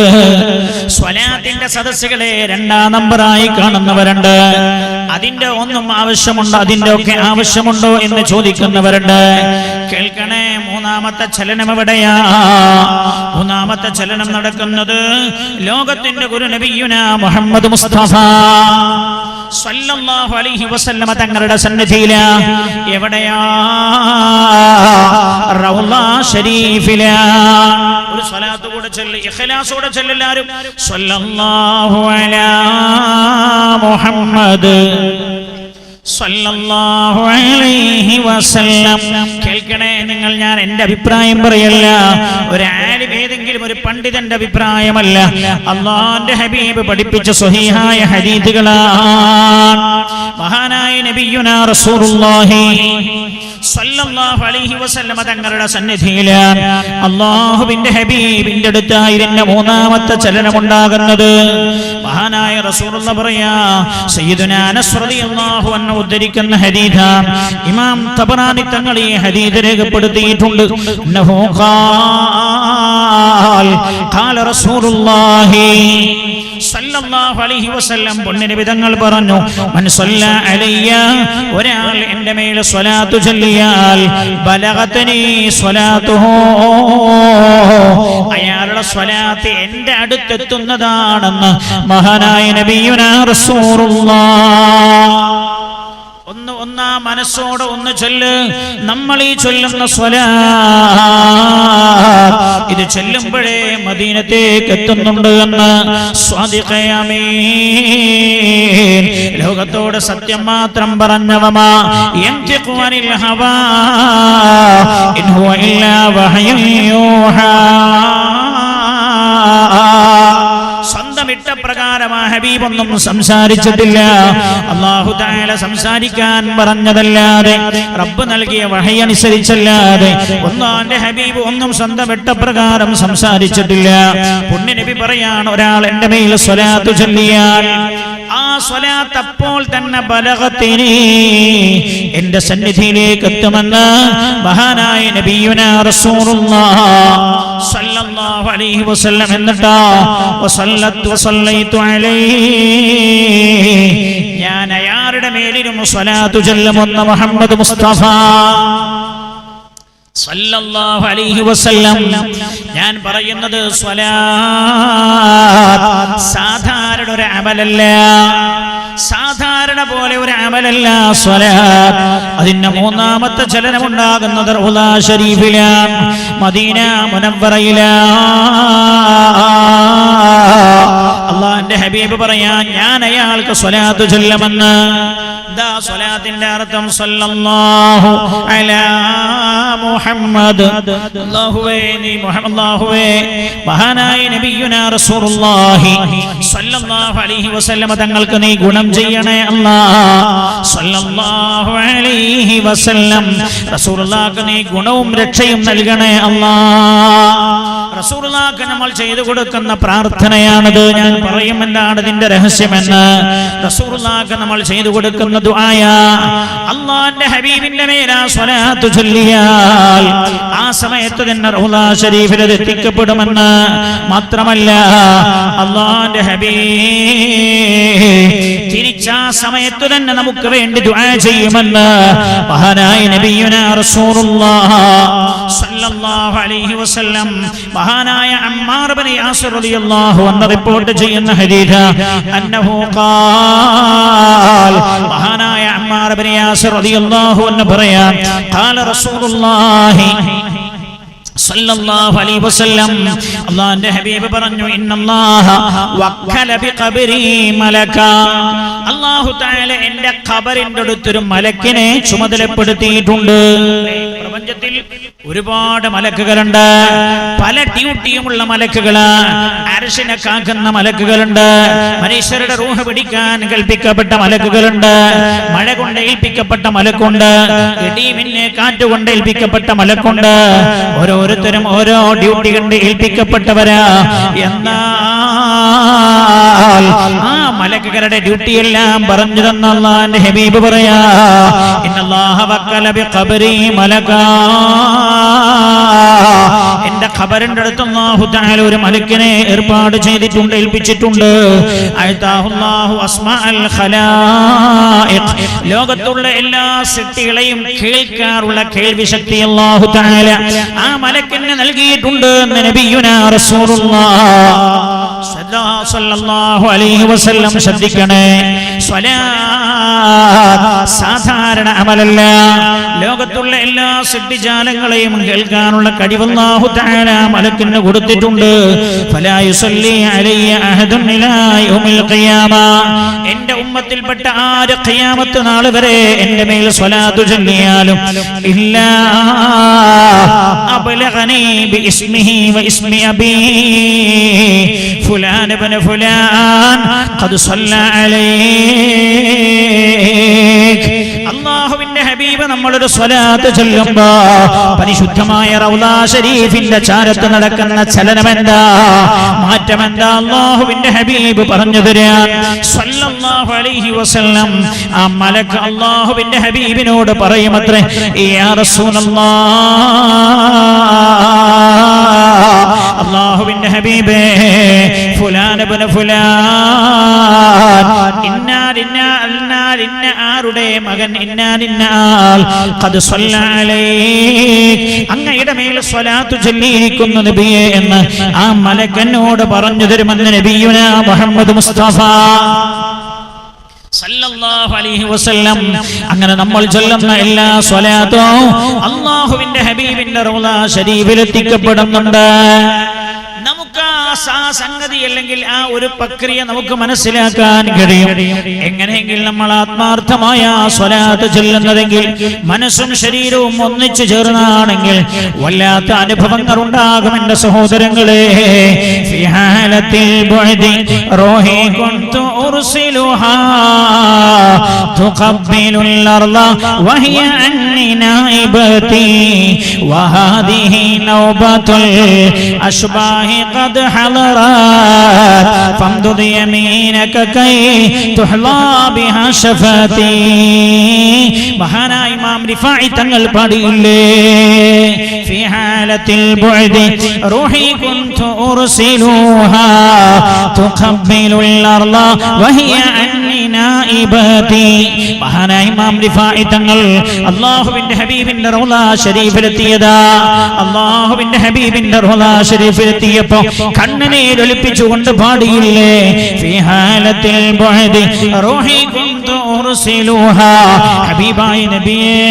സ്വലാത്തിന്റെ സദസ്സുകളെ രണ്ടാം നമ്പറായി കാണുന്നവരുണ്ട്. അതിന്റെ ഒന്നും ആവശ്യമുണ്ടോ, അതിന്റെ ഒക്കെ ആവശ്യമുണ്ടോ എന്ന് ചോദിക്കുന്നവരുണ്ട്. കേൾക്കണേ, മൂന്നാമത്തെ ചലനം എവിടെയാ? മൂന്നാമത്തെ ചലനം നടക്കുന്നത് ലോകത്തിന്റെ ഗുരു നബിയുനാ മുഹമ്മദ് മുസ്തഫ സ്വല്ലല്ലാഹു അലൈഹി വസല്ലമ തങ്ങളുടെ സന്നിധിയിലാ. എവിടെയാ? റൗള ശരീഫിലാ. ഒരു സ്വലാത്ത് കൂടെ ചൊല്ലി, ഇഖ്ലാസോടെ ചൊല്ലി എല്ലാവരും. സ്വല്ലല്ലാഹു അലാ മുഹമ്മദ് സല്ലല്ലാഹു അലൈഹി വസല്ലം. കേൾക്കണേ നിങ്ങൾ, ഞാൻ എന്റെ അഭിപ്രായം പറയല്ല, ഒരു ആലിം ഏതെങ്കിലും ഒരു പണ്ഡിതന്റെ അഭിപ്രായമല്ല. അല്ലാഹുവിന്റെ ഹബീബ് പഠിപ്പിച്ച സ്വഹീഹായ ഹദീസുകളാണ്. മഹാനായ നബിയുനാ റസൂലുള്ളാഹി സല്ലല്ലാഹു അലൈഹി വസല്ലം തങ്ങളുടെ സന്നിധിയിലാണ് അല്ലാഹുവിന്റെ ഹബീബിന്റെ അടുത്തായിരുന്ന മൂന്നാമത്തെ ചലനമുണ്ടാകുന്നത്. മഹാനായ റസൂലുള്ളാഹി പറയാ, സയ്യിദുനാ അനസ് റളിയല്ലാഹു അൻഹു ഉദ്ധരിക്കുന്ന ഹദീസാണ്. ഇമാം തബറാനി തങ്ങൾ ഈ ഹദീസ് രേഖപ്പെടുത്തിയിട്ടുണ്ട്. അന്നഹു ഖാല റസൂലുള്ളാഹി സല്ലല്ലാഹു അലൈഹി വസല്ലം പൊന്നനബി തങ്ങൾ പറഞ്ഞു, മൻ സല്ല അലയ്യ, ഒരാൾ എൻ്റെ മേൽ സ്വലാത്ത് ചൊല്ലിയാൽ ബലഗതനി സ്വലാത്തുഹു, അയാളുടെ സ്വലാത്ത് എൻ്റെ അടുത്തെത്തുന്നതാണെന്ന് മഹാനായ നബിയുനാ റസൂലുള്ളാഹ്. ഒന്നാ മനസ്സോടെ ഒന്ന് ചൊല്ല്. നമ്മൾ ഈ ചൊല്ലുന്ന സ്വലാത്ത് ഇത് ചൊല്ലുമ്പോഴേ മദീനത്തേക്ക് എത്തുന്നുണ്ട് എന്ന് സ്വാദിഖേ അമീൻ, ലോകത്തോട് സത്യം മാത്രം പറഞ്ഞവമാ, യൻതിഖു അനിൽ ഹവാ ഇൻ ഹുവ ഇല്ലാ വഹ്യുൻ യൂഹാ. സ്വന്തം ഇഷ്ടപ്രകാരം ആ ഹബീബൊന്നും സംസാരിച്ചിട്ടില്ല. അല്ലാഹു തആല സംസാരിക്കാൻ പറഞ്ഞതല്ലാതെ, റബ്ബ് നൽകിയ വഹയി അനുസരിച്ചല്ലാതെ അല്ലാഹുവിന്റെ ഹബീബ് ഒന്നും സ്വന്തം ഇഷ്ടപ്രകാരം സംസാരിച്ചിട്ടില്ല. പുണ്യ നബി പറയാണ്, ഒരാൾ എൻ്റെ മേൽ സ്വലാത്ത് ചൊല്ലിയാൽ ആ സ്വലാത്ത് അപ്പോൾ തന്നെ ബലഗതിനി, എൻ്റെ സന്നിധിയിലേക്ക് എത്തുമെന്ന് മഹാനായ നബിയുനാ റസൂലുള്ളാഹി സല്ലല്ലാഹു അലൈഹി വസല്ലം. എന്നിട്ടാ വസല്ലത്തു വസല്ലൈതു അലൈഹി, ഞാൻ അയാളുടെ മേലിലും സ്വലാത്ത് ചൊല്ലുമെന്ന് മുഹമ്മദ് മുസ്തഫ സല്ലല്ലാഹു അലൈഹി വസല്ലം. ഞാൻ പറയുന്നത് സ്വലാത്ത് സാധാരണ ഒരു അമലല്ല, സാധാരണ പോലെ ഒരു അമലല്ല സ്വലാത്ത്. അതിന്റെ മൂന്നാമത്തെ ചലനമുണ്ടാകുന്നത് റൗള ശരീഫിലാണ്, മദീന മുനവ്വറയിലാണ്. അല്ലാഹുവിന്റെ ഹബീബ് പറയാൻ, ഞാൻ അയാൾക്ക് സ്വലാത്ത് ചൊല്ലുമെന്ന്. എന്താ സ്വലാത്തിന്റെ അർത്ഥം? സല്ലല്ലാഹു അലാ മുഹമ്മദ്, അല്ലാഹുവേ നീ അല്ലാഹുവേ മഹാനായ നബിയുനാ റസൂലുള്ളാഹി സല്ലല്ലാഹു അലൈഹി വസല്ലം തങ്ങൾക്ക് നീ ഗുണം ചെയ്യണേ അല്ലാഹ്. സല്ലല്ലാഹു അലൈഹി വസല്ലം റസൂലുള്ളാഹിക്ക് നീ ഗുണവും രക്ഷയും നൽകണേ അല്ലാഹ്. റസൂലുള്ളാഹിക്ക് നമ്മൾ ചെയ്തു കൊടുക്കുന്ന പ്രാർത്ഥനയാണത്. ഞാൻ പറയും എന്താണ് ഇതിന്റെ രഹസ്യമെന്ന്. റസൂലുള്ളാഹിക്ക് നമ്മൾ ചെയ്തു കൊടുക്കുന്ന ദുആയാ, അല്ലാഹുവിന്റെ ഹബീബിന്റെ മേൽ ആ സ്വലാത്ത് ചൊല്ലിയാൽ ആ സമയത്ത് തന്നെ റൗള ശരീഫിൽ എത്തിക്കപ്പെടുമെന്ന് മാത്രമല്ല, അല്ലാഹുവിന്റെ ഹബീബ് തിരിച്ചാ സമയത്ത് തന്നെ നമുക്ക് വേണ്ടി ദുആ ചെയ്യുമെന്ന് മഹാനായ നബിയുനാ റസൂലുള്ളാഹി സല്ലല്ലാഹു അലൈഹി വസല്ലം. മഹാനായ അമ്മാർ ഇബ്നു യാസിർ റളിയല്ലാഹു അൻഹു റിപ്പോർട്ട് ചെയ്യുന്ന ഹദീസ്, അന്നഹു ഖാൽ, മഹാനായ അമ്മാർ ഇബ്നു യാസിർ റളിയല്ലാഹു അൻഹു പറയാൻ, ഖാല റസൂലുള്ളാഹി സല്ലല്ലാഹു അലൈഹി വസല്ലം, അല്ലാഹുവിന്റെ ഹബീബ് പറഞ്ഞു, ഇന്നല്ലാഹ വക്കല ബിഖബരി മലക, അല്ലാഹു തആല എൻ്റെ ഖബറിന്റെ അടുത്തൊരു മലക്കിനെ ചുമതലപ്പെടുത്തിയിട്ടുണ്ട്. പ്രപഞ്ചത്തിൽ ഒരുപാട് മലക്കുകളുണ്ട്, പല ഡ്യൂട്ടിയുമുള്ള മലക്കുകളാണ്. അർശിനെ കാക്കുന്ന മലക്കുകളുണ്ട്, മനുഷ്യരുടെ റൂഹ് പിടിക്കാൻ കൽപ്പിക്കപ്പെട്ട മലക്കുകളുണ്ട്, മഴ കൊണ്ട് ഏൽപ്പിക്കപ്പെട്ട മലക്കുണ്ട്, ഇടിമിന്നൽ കാറ്റ് കൊണ്ട് ഏൽപ്പിക്കപ്പെട്ട മലക്കുണ്ട്. ഓരോരുത്തരും ഓരോ ഡ്യൂട്ടി കണ്ട് ഏൽപ്പിക്കപ്പെട്ടവരാ. എന്നാൽ ആ മലക്കുകളുടെ ഡ്യൂട്ടിയെല്ലാം പറഞ്ഞു തന്ന അല്ലാഹുവിന്റെ ഹബീബ് പറയാ, ഇന്നല്ലാഹ വക്കല ബിഖബരി മലക, എന്റെ ഖബറിന്റെ അടുത്ത് അല്ലാഹു തആല ഒരു മലക്കിനെ ഏർപ്പാട് ചെയ്തിട്ടുണ്ട്, ഏൽപ്പിച്ചിട്ടുണ്ട്. അഅതാഹുല്ലാഹു അസ്മാഅൽ ഖലായിഖ്, ലോകത്തുള്ള എല്ലാ സൃഷ്ടികളെയും കേൾക്കാനുള്ള കേൾവി ശക്തി അല്ലാഹു തആല ആ മലക്കിനെ നൽകിയിട്ടുണ്ട് എന്ന് നബിയുനാ റസൂലുള്ളാഹി സല്ലല്ലാഹു അലൈഹി വസല്ലം ശ്രദ്ധിക്കണേ, സ്വലാത്ത് സാധാരണ അമലല്ല. ലോകത്തുള്ള എല്ലാ സൃഷ്ടിജാലങ്ങളെയും കേൾക്കാനുള്ള കഴിവ് അല്ലാഹു തആല മലക്കിന് കൊടുത്തിട്ടുണ്ട്. ഫലാ യുസല്ലി അലയ്യ അഹദുൻ ഇലാ യൗമിൽ ഖിയാമ, എന്റെ ഉമ്മത്തിൽപ്പെട്ട ആര് ഖിയാമത്ത് നാൾ വരെ എന്റെ മേൽ സ്വലാത്ത് ചൊല്ലിയാലും ഇല്ലാ അബ്ലഗനി ബിഇസ്മിഹി വഇസ്മി അബീ ഫുലാൻ ഇബ്നു ഫുലാൻ ഖദ് സ്വല്ല അലൈക്. അല്ലാഹുവിന്റെ ഹബീബ് നമ്മളൊരു സ്വലാത്ത് ചൊല്ലുമ്പോ പരിശുദ്ധമായ റൗള ശരീഫിന്റെ ചാരത്ത് നടക്കുന്ന ചലനമെന്താ, മാറ്റമെന്താ അല്ലാഹുവിന്റെ ഹബീബ് പറഞ്ഞു തരാൻ സ്വല്ലല്ലാഹു അലൈഹി വസല്ലം. ആ മലക്ക് അല്ലാഹുവിന്റെ ഹബീബിനോട് പറയുമത്രേ, യാ റസൂലല്ലാഹ്, അല്ലാഹുവിന്റെ ഹബീബേ, ഫുലാൻ ഇബ്നു ഫുലാൻ, ഇന്ന ആരുടെ മകൻ ഇന്നാലിന്നാൽ ഖദ് സ്വല്ല അലൈക്, അങ്ങയുടെ മേൽ സ്വലാത്ത് ചൊല്ലിയിരിക്കുന്നു നബിയേ എന്ന് ആ മലക്കനോട് പറഞ്ഞു തരുമെന്ന് നബിയുനാ മുഹമ്മദ് മുസ്തഫ സല്ലല്ലാഹു അലൈഹി വസല്ലം. അങ്ങനെ നമ്മൾ ചൊല്ലുന്ന എല്ലാ സ്വലാത്തും അല്ലാഹുവിന്റെ ഹബീബിന്റെ റൗള ശരീഫിൽ എത്തിക്കപ്പെടുന്നുണ്ട്. നമുക്ക് ആ സംഗതി അല്ലെങ്കിൽ ആ ഒരു പ്രക്രിയ നമുക്ക് മനസ്സിലാക്കാൻ കഴിയും. എങ്ങനെയെങ്കിൽ നമ്മൾ ആത്മാർത്ഥമായ സ്വലാത്ത് ചൊല്ലുന്നതെങ്കിൽ മനസ്സും ശരീരവും ഒന്നിച്ചു ചേർന്നാണെങ്കിൽ വല്ലാത്ത അനുഭവങ്ങൾ ഉണ്ടാകും എന്റെ സഹോദരങ്ങളെ. ഫിഹാലത്തിൽ ബുഅദി റൂഹി കുൻതു ഉർസിലുഹാ തുഖബ്ബിലുൽ അർള വഹിയ അന്നി നായിബതി വഹാദിഹി നൗബത്തുൽ അശ്ബാഹി قد حضرت فامدد يمينك كي تحظى بها شفتي. മഹാനായ ഇമാം റിഫാഇ തങ്ങൾ പാടിയില്ലേ, في حالة البعد روحي كنت أرسلها تقبل الأرض وهي عني نائبتي. മഹാനായ ഇമാം റിഫാഇ തങ്ങൾ അല്ലാഹുവിന്റെ ഹബീബിന്റെ റൗള ശരീഫിലെത്തിയതാ. അല്ലാഹുവിന്റെ ഹബീബിന്റെ റൗള ശരീഫിലെത്തിയപ്പോ കണ്ണുനീർ ഒലിപ്പിച്ചുകൊണ്ട് പാടിയില്ലേ, ഫീ ഹാലത്തിൽ ബുഅദി റൂഹി കുൻതു ഉർസിലുഹാ. ഹബീബായ നബിയേ,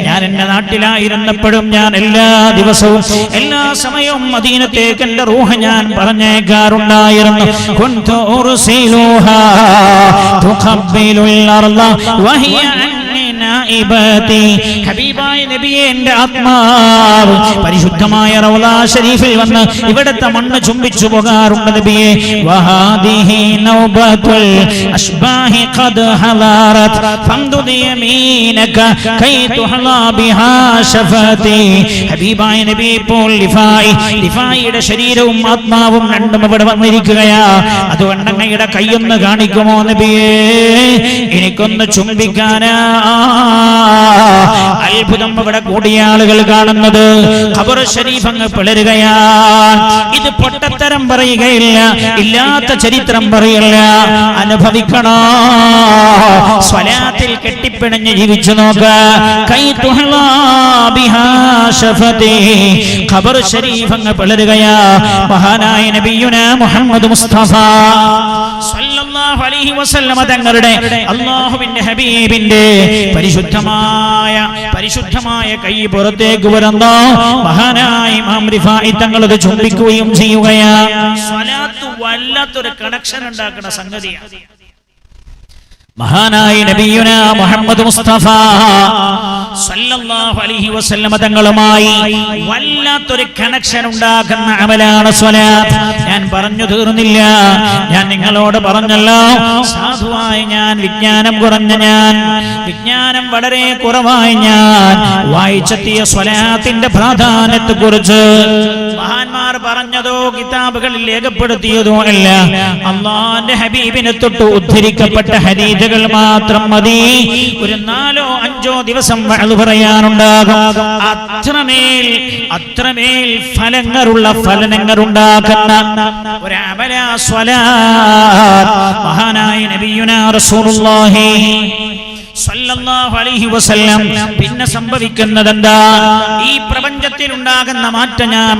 ഞാൻ എന്റെ നാട്ടിലായിരുന്നപ്പോഴും ഞാൻ എല്ലാ ദിവസവും എല്ലാ സമയവും മദീനത്തേക്ക് എന്റെ റൂഹ് ഞാൻ പറഞ്ഞേക്കാറുണ്ടായിരുന്നു. കുൻതു ഉർസിലുഹാ തുഖബ്ബിലുൽ അർള വഹിയ നായിബതി. ഹബീബായ നബിയെ, എന്റെ ആത്മാവ് പരിശുദ്ധമായ റൗള ശരീഫിൽ വന്ന് ഇവിടത്തെ മണ്ണ് ചുംബിച്ചു പോകാറുണ്ട് നബിയെ. വഹാദിഹി നൗബത്തുൽ അശ്ബാഹി ഖദ് ഹളറത് ഫംദുദ് യമീനക കൈ തുഹളാ ബിഹാ ശഫതി. ഹബീബായ നബി, ഇപ്പോൾ ലിഫായിയുടെ ശരീരവും ആത്മാവും രണ്ടും ഇവിടെ വന്നിരിക്കുകയാ. അതുകൊണ്ട് അങ്ങയുടെ കൈയൊന്ന് കാണിക്കുമോ നബിയെ, എനിക്കൊന്ന് ചുംബിക്കാനാ. അത്ഭുതം ഇവിടെ കൂടിയ ആളുകൾ കാണുന്നത് ഖബർ ശരീഫ് അങ്ങ് പിളരുകയാണ്. ഇത് പൊട്ടത്തരം പറയുകയില്ല, ഇല്ലാത്ത ചരിത്രം പറയില്ല, അനുഭവിക്കണോ. സ്വലാത്തിൽ കെട്ടിപ്പിണഞ്ഞ് ജീവിച്ചു നോക്ക. കൈ തുഹളാ ബിഹാ ശഫതി. ഖബർ ശരീഫ് അങ്ങ് പിളരുകയാ. മഹാനായ നബിയുനാ മുഹമ്മദ് മുസ്തഫ സല്ലല്ലാഹു അലൈഹി വസല്ലം തങ്ങളുടെ അല്ലാഹുവിന്റെ ഹബീബിന്റെ പരിശുദ്ധമായ കൈ പുറത്തേക്ക് വരുന്നു. മഹാനായ ഇമാം റിഫാഇ തങ്ങൾ അത് ചുംബിക്കുകയും ചെയ്യുകയാണ്. സ്വലാത്ത് വല്ലാത്തൊരു കണക്ഷൻ ഉണ്ടാക്കുന്ന സംഗതിയാണ്. മഹാനായ നബിയുനാ മുഹമ്മദ് മുസ്തഫ സല്ലല്ലാഹു അലൈഹി വസല്ലം തങ്ങളുമായി വല്ലാത്തൊരു കണക്ഷൻ ഉണ്ടാക്കുന്ന അമലാണ് സ്വലാത്ത്. ഞാൻ പറഞ്ഞു തീർന്നില്ല. ഞാൻ നിങ്ങളോട് പറഞ്ഞല്ലോ, സാധുവായി ഞാൻ, വിജ്ഞാനം കുറഞ്ഞ ഞാൻ, വിജ്ഞാനം വളരെ കുറവായി ഞാൻ വായിച്ചെത്തിയ സ്വലാത്തിന്റെ പ്രാധാന്യത്തെ കുറിച്ച് മഹാന്മാർ പറഞ്ഞതോ കിതാബുകളിൽ രേഖപ്പെടുത്തിയതോ അല്ല, അല്ലാഹുവിന്റെ ഹബീബിനെ തൊട്ട് ഉദ്ധരിക്കപ്പെട്ട ഹദീസുകൾ മാത്രം മതി. ഒരു 4-5 ദിവസം വഅദ് പറയാനുണ്ടാകും. അത്രമേൽ ഫലങ്ങൾ ഉണ്ടാക്കുന്ന ഒരു അമല സ്വലാത്ത്. മഹാനായ നബിയുനാ റസൂലുള്ളാഹി സ്വല്ലല്ലാഹു അലൈഹി വസല്ലം പിന്നെ സംഭവിക്കുന്നത് എന്താ? ഈ പ്രപഞ്ചത്തിൽ ഉണ്ടാകുന്ന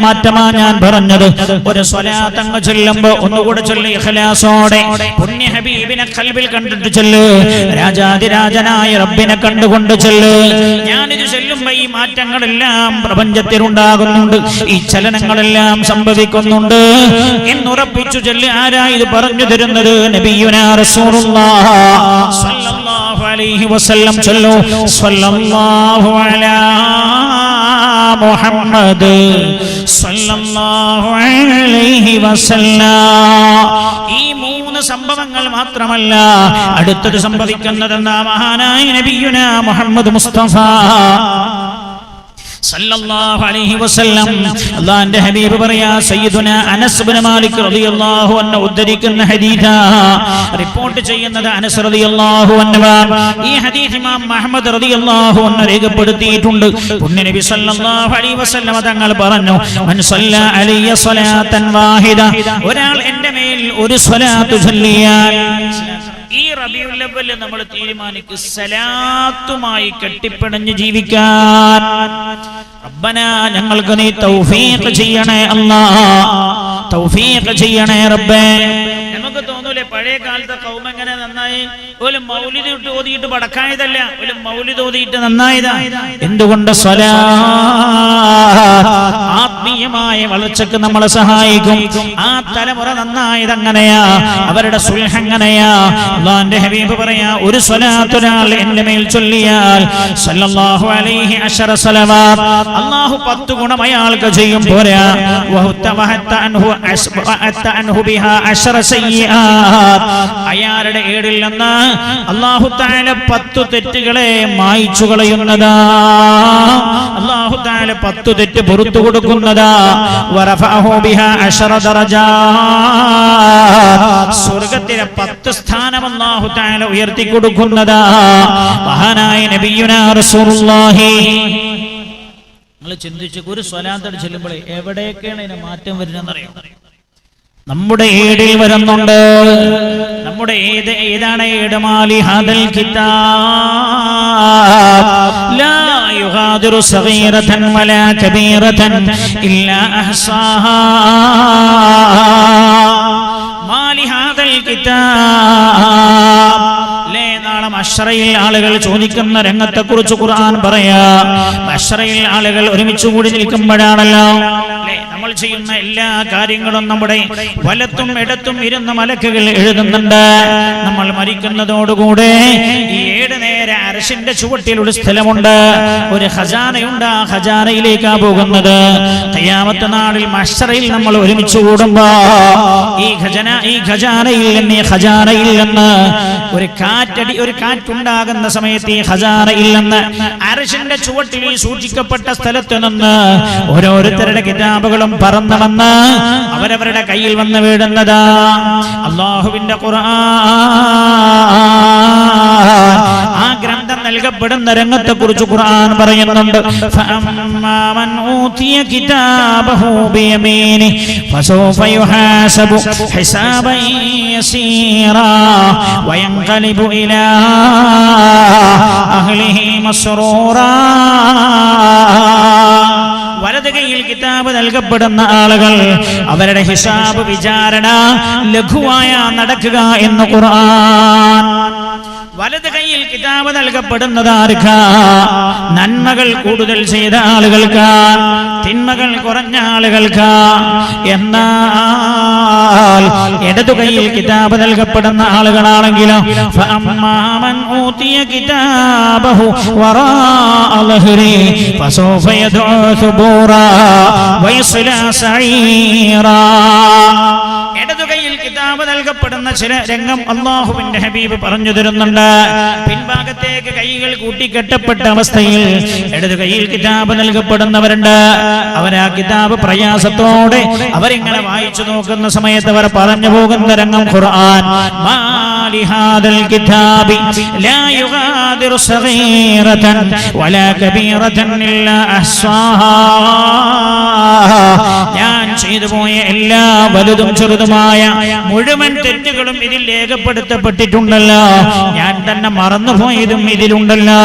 മാറ്റമാ ഞാൻ പറഞ്ഞത്. ഒരു സ്വലാത്ത് അങ്ങ് ചൊല്ലുമ്പോ ഒന്നുകൂടെ ചൊല്ലി ഇഖ്ലാസോടെ പുണ്യ ഹബീബിനെ ഖൽബിൽ കണ്ടിട്ട് ചൊല്ല്, രാജാതിരാജനായ റബ്ബിനെ കണ്ടുകൊണ്ട് ചൊല്ല്. ഞാനിത് ചൊല്ലുമ്പോ ഈ മാറ്റങ്ങളെല്ലാം പ്രപഞ്ചത്തിൽ ഉണ്ടാകുന്നുണ്ട്, ഈ ചലനങ്ങളെല്ലാം സംഭവിക്കുന്നുണ്ട് എന്നുറപ്പിച്ചു ചൊല്ല്. ആരാ ഇത് പറഞ്ഞു തരുന്നത്? നബിയുനാ റസൂലുള്ളാഹി സ്വല്ലല്ലാഹു അലൈഹി വസല്ലം. ചൊല്ലു സ്വല്ലല്ലാഹു അലാ മുഹമ്മദ് സ്വല്ലല്ലാഹു അലൈഹി വസല്ലം. ഈ മൂന്ന് സംഭവങ്ങൾ മാത്രമല്ല, അടുത്തത് സംഭവിക്കുന്നതെന്നാ മഹാനായ നബിയുനാ മുഹമ്മദ് മുസ്തഫ സല്ലല്ലാഹു അലൈഹി വസല്ലം. അല്ലാഹുവിന്റെ ഹബീബ് പറയാ, സയ്യിദുനാ അനസ് ഇബ്നു മാലിക് റളിയല്ലാഹു അൻഹു ഉദ്ധരിക്കുന്ന ഹദീസാ, റിപ്പോർട്ട് ചെയ്യുന്നത് അനസ് റളിയല്ലാഹു അൻഹു. ഈ ഹദീസ് ഇമാം അഹ്മദ് റളിയല്ലാഹു അൻഹു രേഖപ്പെടുത്തിയിട്ടുണ്ട്. പുണ്യനബി സല്ലല്ലാഹു അലൈഹി വസല്ലം തങ്ങൾ പറഞ്ഞു, മൻ സല്ല അലയ്യ സ്വലാത്തൻ വാഹിദ, ഒരാൾ എൻ്റെ മേൽ ഒരു സ്വലാത്ത് ചൊല്ലിയാൽ, ഈ റബീഉൽ അവ്വൽ നമ്മൾ തീരുമാനിക്കും സലാത്തുമായി കെട്ടിപ്പിണഞ്ഞ് ജീവിക്കാൻ. റബ്ബനാ, ഞങ്ങൾക്ക് നീ തൗഫീഖ് ചെയ്യണേ അല്ലാഹ്, തൗഫീഖ് ചെയ്യണേ റബ്ബേ. നമുക്ക് തോന്നൂലേ പഴയ കാലത്തെ കൗമ എങ്ങനെ നന്നായി? ഒരു മൗലിദ് ഓതിയിട്ട് പടക്കായതല്ല, ഒരു മൗലിദ് ഓതിയിട്ട് നന്നായതാ. എന്തുകൊണ്ട്? ആത്മീയമായ വളർച്ചക്ക് നമ്മളെ സഹായിക്കും. ആ തലമുറ നന്നായത് അങ്ങനെയാ, അവരുടെ സുൽഹ് അങ്ങനെയാ. അല്ലാഹുവിന്റെ ഹബീബ് പറയാ, ഒരു സ്വലാത്ത് ഒരാൾ എൻ്റെ മേൽ ചൊല്ലിയാൽ സല്ലല്ലാഹു അലൈഹി അശറ സലവാത്ത്, അല്ലാഹു 10 ഗുണം അയാൾക്ക് ചെയ്യും. പോരാ, അയാളുടെ ഏടിൽ നിന്ന് അല്ലാഹു തആല 10 തെറ്റുകളെ മായ്ച്ചു കളയുന്നതാ. അല്ലാഹു തആല 10 തെറ്റ് പുറത്തു കൊടുക്കുന്നതാ. വറഫഅഹു ബിഹാ അശറ ദറജാത്ത്, സ്വർഗ്ഗത്തിലെ 10 സ്ഥാനം അല്ലാഹു തആല ഉയർത്തി കൊടുക്കുന്നതാ. മഹാനായ നബിയുനാ റസൂലുള്ളാഹി. നിങ്ങൾ ചിന്തിച്ചു, ഒരു സ്വലാത്ത് ചൊല്ലുമ്പോൾ എവിടെയൊക്കെയാണ് ഇതിന് മാറ്റം വരുന്നതെന്നറിയോ? നമ്മുടെ ഏടിൽ വരുന്നുണ്ട്. നമ്മുടെ ഏതാണ് ഏട്? മാലി ഹാദൽ കിതാബ് ലാ യുഗാദിറു സഗീറതൻ വലാ കബീറതൻ ഇല്ലാ അഹ്സാഹാ. മാലി ഹാദൽ കിതാബ്, നാളെ മഹ്ശറയിൽ ആളുകൾ ചോദിക്കുന്ന രംഗത്തെ കുറിച്ച് ഖുർആൻ പറയാ. മഹ്ശറയിൽ ആളുകൾ ഒരുമിച്ച് കൂടി നിൽക്കുമ്പോഴാണല്ലോ നമ്മൾ ചെയ്യുന്ന എല്ലാ കാര്യങ്ങളും നമ്മുടെ വലത്തും ഇടത്തും ഇരുന്ന മലക്കുകൾ എഴുതുന്നുണ്ട്. നമ്മൾ മരിക്കുന്നതോടുകൂടെ ഈ 7 നേരെ അർശിന്റെ ചുവട്ടിൽ ഒരു സ്ഥലമുണ്ട്, ഒരു ഖജാനയുണ്ട്. ആ ഖജാനയിലേക്കാ പോകുന്നത്. ഖിയാമത്ത് നാളിൽ മഹ്ശറയിൽ നമ്മൾ ഒരുമിച്ച് കൂടുമ്പോ ഈ ഖജാനയിൽ നിന്ന് ഒരു കാറ്റുണ്ടാകുന്ന സമയത്ത് ഈ ഖജാനയിൽ നിന്ന് അർശിന്റെ ചുവട്ടിൽ സൂക്ഷിക്കപ്പെട്ട സ്ഥലത്ത് നിന്ന് ഓരോരുത്തരുടെ കിതാബുകളും പറന്നു വന്ന് അവരവരുടെ കയ്യിൽ വന്ന് വീഴുന്നതാ. അല്ലാഹുവിന്റെ ഖുർആൻ, ആ ഗ്രന്ഥം നൽകപ്പെടുന്ന രംഗത്തെ കുറിച്ച് ഖുർആൻ പറയുന്നുണ്ട്. ഫഅമ്മാ മൻ ഊതിയ കിതാബഹു ബിയമീനി ഫസൗഫ യുഹാസബു ഹിസാബൻ യസീറാ വയൻഖലിബു ഇലാ അഹ്ലിഹി മസ്റൂറാ. വലത് കൈയിൽ കിതാബ് നൽകപ്പെടുന്ന ആളുകൾ അവരുടെ ഹിസാബ് വിചാരണ ലഘുവായ നടക്കുക എന്ന് ഖുർആൻ. വലത് കൈയിൽ കിതാബ് നൽകപ്പെടുന്നത് ആർക്കാ? നന്മകൾ കൂടുതൽ ചെയ്ത ആളുകൾക്ക്, തിന്മകൾ കുറഞ്ഞ ആളുകൾക്ക്. എന്നാൽ ഇടതു കൈയിൽ കിതാബ് നൽകപ്പെടുന്ന ആളുകളാണെങ്കിലോ ഫഅമ്മാമൻ ഊതിയ കിതാബഹു വറാഅ ളഹ്രി ഫസൗഫ യദ്ഉ സുബൂറാ വയസ്ലാ സഈറാ. ഇടതു കൈയിൽ കിതാബ് നൽകപ്പെടുന്ന ചില രംഗം അല്ലാഹുവിന്റെ ഹബീബ് പറഞ്ഞു തരുന്നുണ്ട്. പിൻഭാഗത്തേക്ക് കൈകൾ കൂട്ടിക്കെട്ടപ്പെട്ട അവസ്ഥയിൽ ഇടതു കൈയിൽ കിതാബ് നൽകപ്പെടുന്നവരുണ്ട്. അവരാ കിതാബ് പ്രയാസത്തോടെ അവരിങ്ങനെ വായിച്ചു നോക്കുന്ന സമയത്ത് അവർ പറഞ്ഞു പോകുന്ന രംഗം ഖുർആൻ. മാ ലിഹാദൽ കിതാബി ലാ യുഗാദിറു സഗീറതൻ വലാ കബീറതൻ ഇല്ലാ അഹ്സാഹാ. ഞാൻ ചെയ്തു പോയ എല്ലാ വലുതും ചെറുതുമായ മുഴുവൻ തെറ്റുകളും ഇതിൽ രേഖപ്പെടുത്തപ്പെട്ടിട്ടുണ്ടല്ലോ, ഞാൻ തന്നെ മറന്നുപോയതും ഇതിലുണ്ടല്ലോ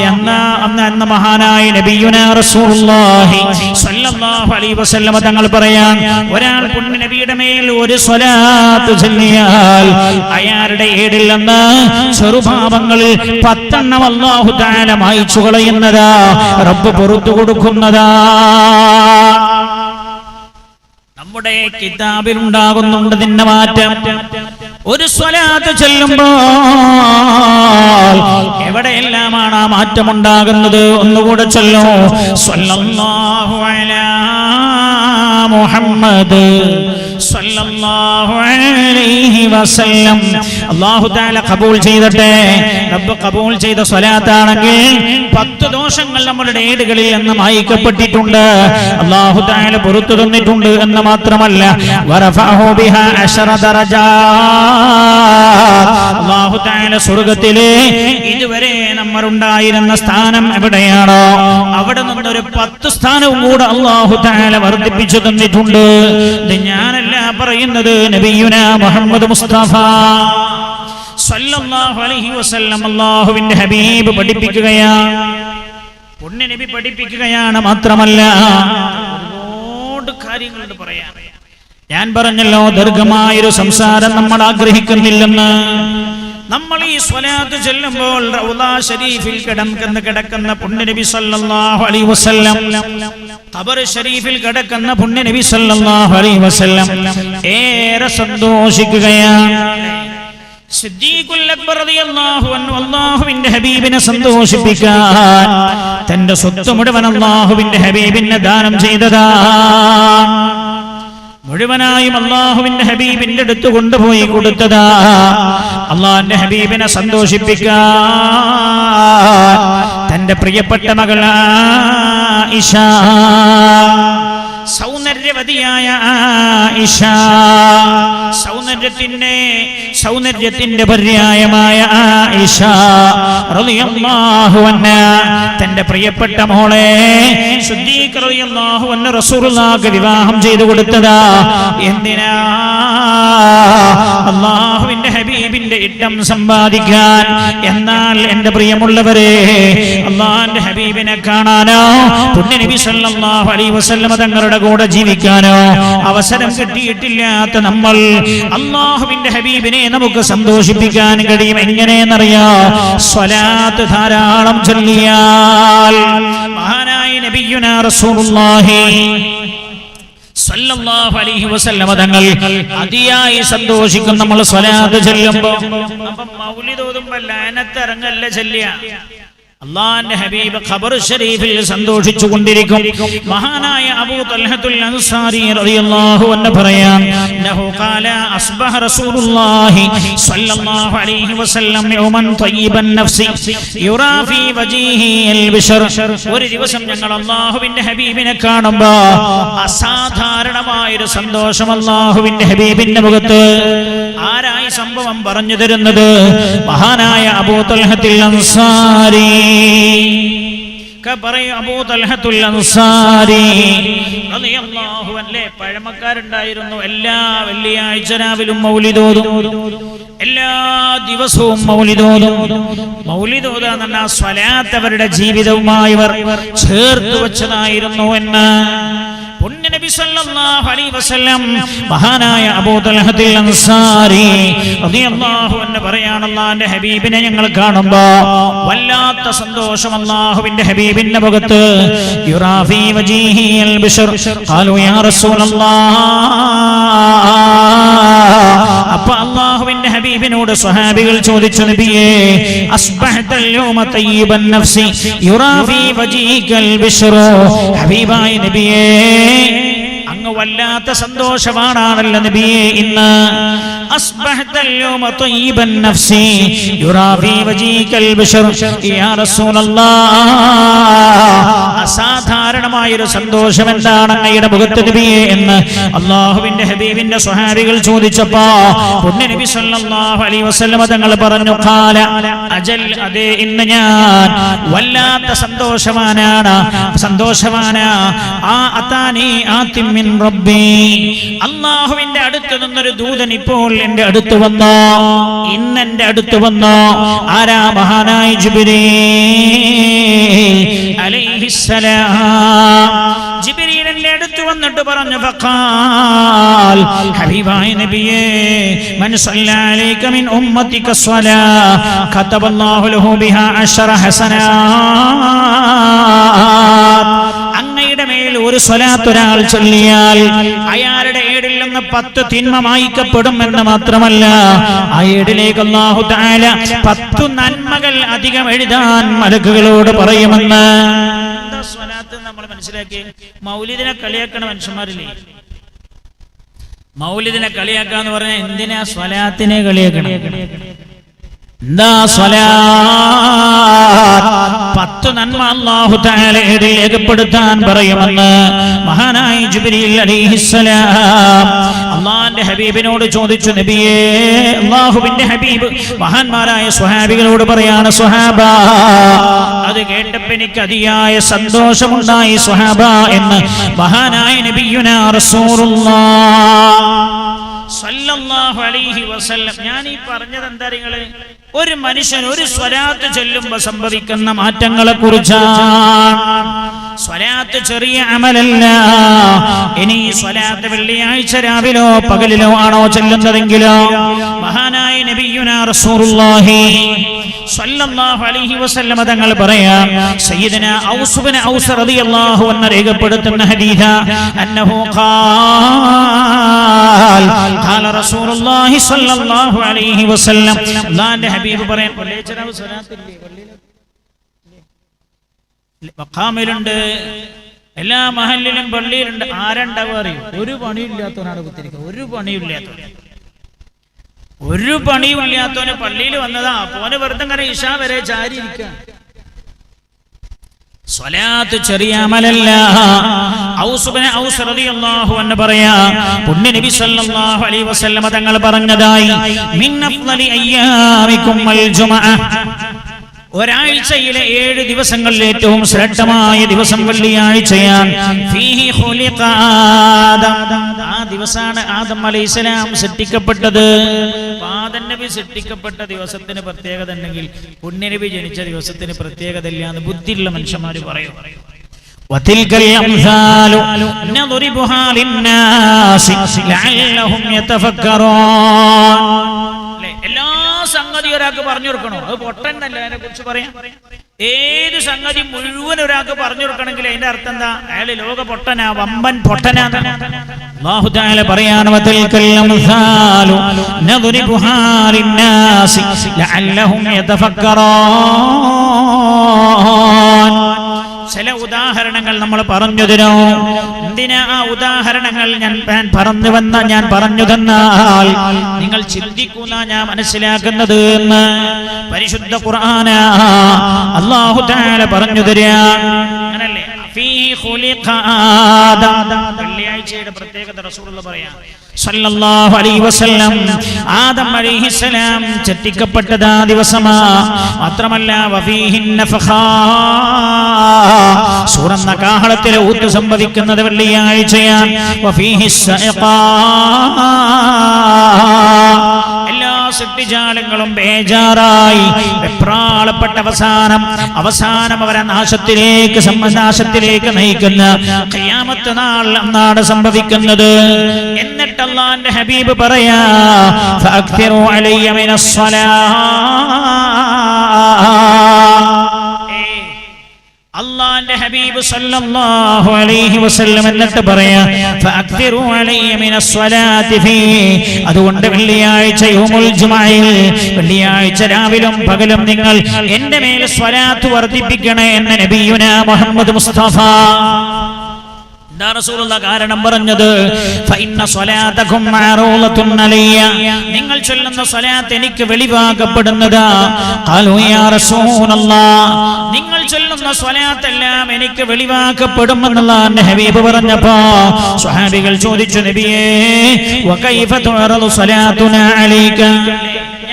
എന്ന മഹാനായ നബിയുനാ റസൂലുള്ളാഹി സ്വല്ലല്ലാഹു അലൈഹി വസല്ലം തങ്ങൾ പറയാൻ, ഒരാൾ പുണ്യ നബിയുടെ മേൽ ഒരു സ്വലാത്ത് ചൊല്ലിയാൽ അയാളുടെ ഏടിൽ നിന്ന് ചെറുപാപങ്ങളിൽ 10 അല്ലാഹു തആല മായ്ച്ചു കളയുന്നതാ, റബ്ബ് പുറത്തു കൊടുക്കുന്നതാ. നമ്മുടെ കിതാബിൽ ഉണ്ടാകുന്നുണ്ട് ഇതിന്റെ മാറ്റം. ഒരു സ്വലാത്ത് ചൊല്ലുമ്പോൾ എവിടെയെല്ലാമാണ് ആ മാറ്റം ഉണ്ടാകുന്നത്? ഒന്നുകൂടെ ചൊല്ലോ, സ്വല്ലല്ലാഹു അലാ മുഹമ്മദ് സ്വല്ലല്ലാഹു അലൈഹി വസല്ലം. അല്ലാഹു തആല ഖബൂൽ ചെയ്യട്ടെ. റബ്ബ് ഖബൂൽ ചെയ്ത സ്വലാത്താണെങ്കിൽ 10 ദോഷങ്ങൾ നമ്മുടെ ഏടുകളിൽ നിന്ന് മായ്ക്കപ്പെട്ടിട്ടുണ്ട്, അല്ലാഹു തആല പുറത്തു തന്നിട്ടുണ്ട് എന്ന് മാത്രമല്ല, വറഫഅഹു ബിഹാ 10 ദറജാത്ത്. അല്ലാഹു തആല സ്വർഗ്ഗത്തിലെ ഇതുവരെ നമ്മൾ ഉണ്ടായിരുന്ന സ്ഥാനം എവിടെയാണോ അവിടെ നിന്നൊരു 10 സ്ഥാനവും കൂടെ അല്ലാഹു തആല വർദ്ധിപ്പിച്ചു തന്നിട്ടുണ്ട്. ഇത് ഞാനല്ല പറയുന്നത്, നബിയുനാ മുഹമ്മദ് മുസ്തഫ സല്ലല്ലാഹു അലൈഹി വസല്ലം അല്ലാഹുവിന്റെ ഹബീബ് പഠിപ്പിക്കുകയാണ്, പുണ്യ നബി പഠിപ്പിക്കുകയാണ്. മാത്രമല്ല ഒരുപാട് കാര്യങ്ങളുണ്ട് പറയാൻ. ഞാൻ പറഞ്ഞല്ലോ, ദീർഘമായൊരു സംസാരം നമ്മൾ ആഗ്രഹിക്കുന്നില്ലെന്ന്. നമ്മൾ ഈ സ്വലാത്ത് ചൊല്ലുമ്പോൾ റൗള ശരീഫിൽ കിടക്കുന്ന പുണ്യ നബി സല്ലല്ലാഹു അലൈഹി വസല്ലം, ഖബർ ശരീഫിൽ കിടക്കുന്ന പുണ്യ നബി സല്ലല്ലാഹു അലൈഹി വസല്ലം ഏറെ സന്തോഷിക്കുകയാണ്. സിദ്ദീഖുൽ അക്ബർ റളിയല്ലാഹു അൻഹു അല്ലാഹുവിന്റെ ഹബീബിനെ സന്തോഷിപ്പിക്കാൻ തന്റെ സ്വത്ത് മുഴുവൻ അല്ലാഹുവിന്റെ ഹബീബിനെ ദാനം ചെയ്തതാ. മുഴുവനായും അല്ലാഹുവിന്റെ ഹബീബിന്റെ അടുത്ത് കൊണ്ടുപോയി കൊടുത്തതാ. അല്ലാഹുവിന്റെ ഹബീബിനെ സന്തോഷിപ്പിക്കാൻ തന്റെ പ്രിയപ്പെട്ട മകൾ ആയിഷ, സൗന്ദര്യവതിയായ ആയിഷ, സൗന്ദര്യത്തിന്റെ പര്യായമായ ആയിഷ റളിയല്ലാഹു അൻഹാ തന്റെ പ്രിയപ്പെട്ട മോളെ സിദ്ദീഖ് റളിയല്ലാഹു അൻഹു റസൂലുള്ളാഹിക്ക് വിവാഹം ചെയ്തു കൊടുത്തതാ. എന്തിനാ? അല്ലാഹുവിന്റെ ഹബീബിന്റെ ഇഷ്ടം സമ്പാദിക്കാൻ. എന്നാൽ എന്റെ പ്രിയമുള്ളവരെ, അല്ലാഹുവിന്റെ ഹബീബിനെ കാണാനോ പുണ്യ നബി സല്ലല്ലാഹു അലൈഹി വസല്ലം തങ്ങളുടെ കൂടെ ജീവിക്കാനോ അവസരം കിട്ടിയിട്ടില്ലാത്ത നമ്മൾ അല്ലാഹുവിന്റെ ഹബീബിനെ നമുക്ക് സന്തോഷിപ്പിക്കാൻ കഴിയും. എങ്ങനെയെന്നറിയോ? സ്വലാത്ത് ധാരാളം ചൊല്ലിയാൽ. മഹാനായ നബിയുനാ റസൂലുള്ളാഹി സല്ലല്ലാഹു അലൈഹി വസല്ലം തങ്ങൾ അതിയായി സന്തോഷിക്കും നമ്മൾ സ്വലാത്ത് ചൊല്ലുമ്പോൾ. അപ്പം മൗലിദ് ഓതുമ്പോൾ ലഅനത്ത് ഇറങ്ങല്ല ചൊല്ലിയ. അല്ലാഹുവിന്റെ ഹബീബ് ഖബർ ശരീഫിൽ സന്തോഷിച്ചു കൊണ്ടിരിക്കും. മഹാനായ അബൂ തൽഹത്തുൽ അൻസാരി റളിയല്ലാഹു അൻഹു പറയാൻ, നഹു ഖാല അസ്ബഹ റസൂലുള്ളാഹി സ്വല്ലല്ലാഹു അലൈഹി വസല്ലം യൗമൻ തയ്യിബൻ നഫ്സി യുറാ ഫീ വജീഹി അൽ ബിശ്ർ. ഒരു ദിവസം ഞങ്ങൾ അല്ലാഹുവിന്റെ ഹബീബിനെ കാണുമ്പോൾ അസാധാരണമായ ഒരു സന്തോഷം അല്ലാഹുവിന്റെ ഹബീബിന്റെ മുഖത്ത്. ആരായി സംഭവം പറഞ്ഞു തരുന്നത്? മഹാനായ അബൂ തൽഹത്തുൽ അൻസാരി. അബൂ തൽഹത്തുൽ അൻസാരി റളിയല്ലാഹു അൻഹു പഴമക്കാരുണ്ടായിരുന്നു. എല്ലാ വെള്ളിയാഴ്ച രാവിലും മൗലിദ് ഓതും, എല്ലാ ദിവസവും മൗലിദ് ഓതും. മൗലിദ് ഓതുക എന്ന് പറഞ്ഞാൽ സ്വലാത്ത് അവരുടെ ജീവിതവുമായി ചേർത്ത് വെച്ചതായിരുന്നു എന്ന് പുണ്യ നബി സല്ലല്ലാഹു അലൈഹി വസല്ലം മഹാനായ അബൂ തൽഹത്തുൽ അൻസാരി റളിയല്ലാഹു അൻഹു പറയാണ്, അല്ലാഹുവിന്റെ ഹബീബിനെ ഞങ്ങൾ കാണുമ്പോൾ വല്ലാത്ത സന്തോഷം അല്ലാഹുവിന്റെ ഹബീബിന്റെ മുഖത്ത്. യുറാ ഫീ വജീഹി അൽ ബിശ്ർ ഖാലു യാ റസൂലല്ലാഹ്. അപ്പോൾ അല്ലാഹുവിന്റെ ഹബീബിനോട് സ്വഹാബികൾ ചോദിച്ചു, നബിയേ അസ്ബഹതൽ യൗമ തയ്യിബൻ നഫ്സി യുറാ ഫീ വജീഹികൽ ബിശ്ർ. ഹബീബായ നബിയേ, അങ്ങ് വല്ലാത്ത സന്തോഷവാനാണല്ലോ നബിയേ ഇന്ന്. അസ്ബഹ്തൽ യൗമ തയ്യിബൻ നഫ്സി യുറാ ഫീ വജീകൽ ബശർ യാ റസൂലല്ലാഹ്. അസാധാരണമായ ഒരു സന്തോഷം എന്താണ് അങ്ങയുടെ മുഖത്ത് നബിയെ എന്ന് അല്ലാഹുവിന്റെ ഹബീബിന്റെ സ്വഹാബികൾ ചോദിച്ചപ്പോൾ നബി സല്ലല്ലാഹു അലൈഹി വസല്ലം തങ്ങൾ പറഞ്ഞു, ഖാല അജൽ, അതെ, ഇന്ന് ഞാൻ വല്ലാത്ത സന്തോഷവാനാണ്. ആതാനി ആതിം മിൻ റബ്ബി, അല്ലാഹുവിന്റെ അടുത്ത് നിന്നൊരു ദൂതൻ ഇപ്പോൾ എന്റെ അടുത്ത് വന്നു, ഇന്ന് എന്റെ അടുത്ത് വന്നു. ആരാ? മഹാനായ ജിബ്രീൽ അലൈഹിസ്സലാം. ജിബ്രീൽ എന്റെ അടുത്ത് വന്നിട്ട് പറഞ്ഞു, ഫഖാൽ, ഹബീബായ നബിയേ, മൻ സല്ലല്ലാ അലൈക മിൻ ഉമ്മതിക സ്വലാ കതബല്ലാഹു ലഹു ബിഹാ 10 ഹസനാത്ത്. അങ്ങയുടെ മേൽ ഒരു സ്വലാത്ത് ഒരാൾ ചൊല്ലിയാൽ അയാളുടെ ഏടിൽ നിന്ന് 10 തിന്മ മായ്ക്കപ്പെടും എന്ന് മാത്രമല്ല, ആ ഏടിലേക്ക് അല്ലാഹു തആല 10 നന്മകൾ അധികം എഴുതാൻ മലക്കുകളോട് പറയുമെന്ന്. എന്താ സ്വലാത്ത് നമ്മൾ മനസ്സിലാക്കി? മൗലിദിനെ കളിയാക്കണ മനുഷ്യന്മാരില്ലേ? മൗലിദിനെ കളിയാക്കാന്ന് പറഞ്ഞാൽ എന്തിനാ സ്വലാത്തിനെ കളിയാക്കണം? എന്താ സ്വലാത്ത്? 10 നന്മ അല്ലാഹു തആല രേഖപ്പെടുത്താൻ പറയുമെന്ന് മഹാനായ ജിബ്രീൽ അലൈഹിസ്സലാം അല്ലാഹുവിന്റെ ഹബീബിനോട് ചോദിച്ചു. നബിയേ, അല്ലാഹുവിന്റെ ഹബീബ് മഹാന്മാരായ സ്വഹാബികളോട് പറയാണ്, സ്വഹാബ, അത് കേട്ടപ്പോൾ എനിക്ക് അതിയായ സന്തോഷമുണ്ടായി സ്വഹാബ എന്ന് മഹാനായ നബിയുനാ റസൂലുള്ളാഹ് സല്ലല്ലാഹു അലൈഹി വസല്ലം. ഞാൻ ഈ പറഞ്ഞത് എന്താ നിങ്ങള്? ഒരു മനുഷ്യൻ ഒരു സ്വലാത്ത് ചൊല്ലുമ്പോൾ സംഭവിക്കുന്ന മാറ്റങ്ങളെ കുറിച്ചാണ്. സ്വലാത്ത് ചെറിയ അമലല്ല. ഇനി ഈ സ്വലാത്ത് വെള്ളിയാഴ്ച രാവിലോ പകലിലോ ആണോ ചൊല്ലുന്നതെങ്കിലോ മഹാനായ നബിയുനാ റസൂലുള്ളാഹി സ്വല്ലല്ലാഹു അലൈഹി വസല്ലം തങ്ങൾ പറയാം, സയ്യിദന ഔസ് ഇബ്നു ഔസ് റളിയല്ലാഹു അൻഹു രേഖപ്പെടുത്തുന്ന ഹദീസ്, അന്നഹു ഖാൽ ഖാല റസൂലുള്ളാഹി സ്വല്ലല്ലാഹു അലൈഹി വസല്ലം. അല്ലാഹുവിന്റെ ഹബീബ് പറയാൻ, പള്ളിയിലെ സ്വലാത്തില്ലേ? മഖാമിലുണ്ട്, എല്ലാ മഹല്ലിലും പള്ളിയിലുണ്ട്. ആരുണ്ടാവുക അറിയും? ഒരു പണിയില്ലാത്തവനാണ് കുത്തിരിക്കുക. ഒരു പണിയുമില്ലാത്തവന് പള്ളിയിൽ വന്നതാ. പോന് വെറുതെ ഇങ്ങനെ ഇശാ വരെ ചാരി ഇരിക്കുക. സ്വലാത്ത് ചെറിയ അമലല്ല. ഔസ് ഇബ്നു ഔസ് റളിയല്ലാഹു അൻഹു പറയാ, പുണ്യ നബി സല്ലല്ലാഹു അലൈഹി വസല്ലം തങ്ങൾ പറഞ്ഞതായി, മിൻ അഫ്ളലി അയ്യാമികും അൽ ജുമുഅ, ഒരാഴ്ചയിലെ 7 ദിവസങ്ങളിൽ ഏറ്റവും ശ്രേഷ്ഠമായ ദിവസം വെള്ളിയാഴ്ചയാണ്. ഫീഹി ഖുലിഖ ആദം, ആ ദിവസമാണ് ആദം അലൈഹിസ്സലാം സൃഷ്ടിക്കപ്പെട്ടത്. ആദം നബി സൃഷ്ടിക്കപ്പെട്ട ദിവസത്തിന് പ്രത്യേകത ഉണ്ടെങ്കിൽ പുണ്യനബി ജനിച്ച ദിവസത്തിന് പ്രത്യേകത ഇല്ല എന്ന് ബുദ്ധിയുള്ള മനുഷ്യന്മാർ പറയും. വതിൽകൽ അംസാലു നദ്രിബുഹാ ലിന്നാസി ലഅല്ലഹും യതഫക്കറൂൻ. എല്ലാ സംഗതി ഒരാൾക്ക് പറഞ്ഞു കൊടുക്കണോ? അത് പൊട്ടന്നല്ല. അതിനെ കുറിച്ച് പറയാം. ഏത് സംഗതി മുഴുവൻ ഒരാൾക്ക് പറഞ്ഞു കൊടുക്കണമെങ്കിൽ അതിന്റെ അർത്ഥം എന്താ? അയാള് ലോക പൊട്ടനാ, വമ്പൻ പൊട്ടനാ. അല്ലാഹു തആല പറയാണ്, വതിൽകൽ അംസാലു നദ്രിബുഹാ ലിന്നാസി ലഅല്ലഹും യതഫക്കറൂൻ. ചില ഉദാഹരണങ്ങൾ നമ്മൾ പറഞ്ഞു തരും. എന്തിനാ ആ ഉദാഹരണങ്ങൾ ഞാൻ പറഞ്ഞു തന്നാൽ നിങ്ങൾ ചിന്തിക്കുന്ന ഞാൻ മനസ്സിലാക്കുന്നത് എന്ന് പരിശുദ്ധ ഖുർആന അല്ലാഹു തആല പറഞ്ഞു തരാണ്. അങ്ങനല്ലേ? ഫീഹി ഖുലിഖ ആദം. വെള്ളിയാഴ്ചയുടെ പ്രത്യേകത റസൂലുള്ളാഹി പറയാം സല്ലല്ലാഹു അലൈഹി വസല്ലം, ആദം അലൈഹിസ്സലാം സൃഷ്ടിക്കപ്പെട്ടത് ആ ദിവസമാ. മാത്രമല്ല വഫീഹിൻ നഫഖാ, സൂറന്ന കാഹളത്തിലെ ഊത്ത് സംഭവിക്കുന്നത് വെള്ളിയാഴ്ചയാണ്. വഫീഹിസ് സഅഖാ, എല്ലാ സൃഷ്ടിജാലങ്ങളും ബേജാറായി വെപ്രാളപ്പെട്ട അവസാനം അവരെ നാശത്തിലേക്ക് നയിക്കുന്ന ഖിയാമത്ത് നാൾ അന്നാണ് സംഭവിക്കുന്നത്. എന്നിട്ട് അല്ലാഹുവിന്റെ ഹബീബ് പറയാ, ഫഅക്തിറു അലയ്യ മിനസ് സ്വലാത്ത്. അല്ലാഹുവിന്റെ ഹബീബ് സല്ലല്ലാഹു അലൈഹി വസല്ലം എന്നിട്ട് പറയാ, ഫഅക്തിറു അലയ്യ മിനസ് സ്വലാത്തി ഫീ. അതുകൊണ്ട് വെള്ളിയാഴ്ച യൗമുൽ ജുമുഅയിൽ, വെള്ളിയാഴ്ച രാവിലും പകലും നിങ്ങൾ എന്റെ മേൽ സ്വലാത്ത് വർദ്ധിപ്പിക്കണേ എന്ന് നബിയുനാ മുഹമ്മദ് മുസ്തഫ എന്താ റസൂലുള്ള കാരണം പറഞ്ഞത്? ഫഇന്ന സ്വലാതകും മഅറൂലത്തുൻ അലയ്യ, നിങ്ങൾ ചൊല്ലുന്ന സ്വലാത്ത് എനിക്ക് വെളിവാക്കപ്പെടുന്നതാ. ഖാലൂ യാ റസൂലല്ലാഹ്, നിങ്ങൾ ചൊല്ലുന്ന സ്വലാത്തെല്ലാം എനിക്ക് വെളിവാക്കപ്പെടുമെന്നുള്ള ഹബീബ് പറഞ്ഞപ്പോ സ്വഹാബികൾ ചോദിച്ചു, നബിയേ വകൈഫ തുഅറദു സ്വലാത്തുനാ അലൈക,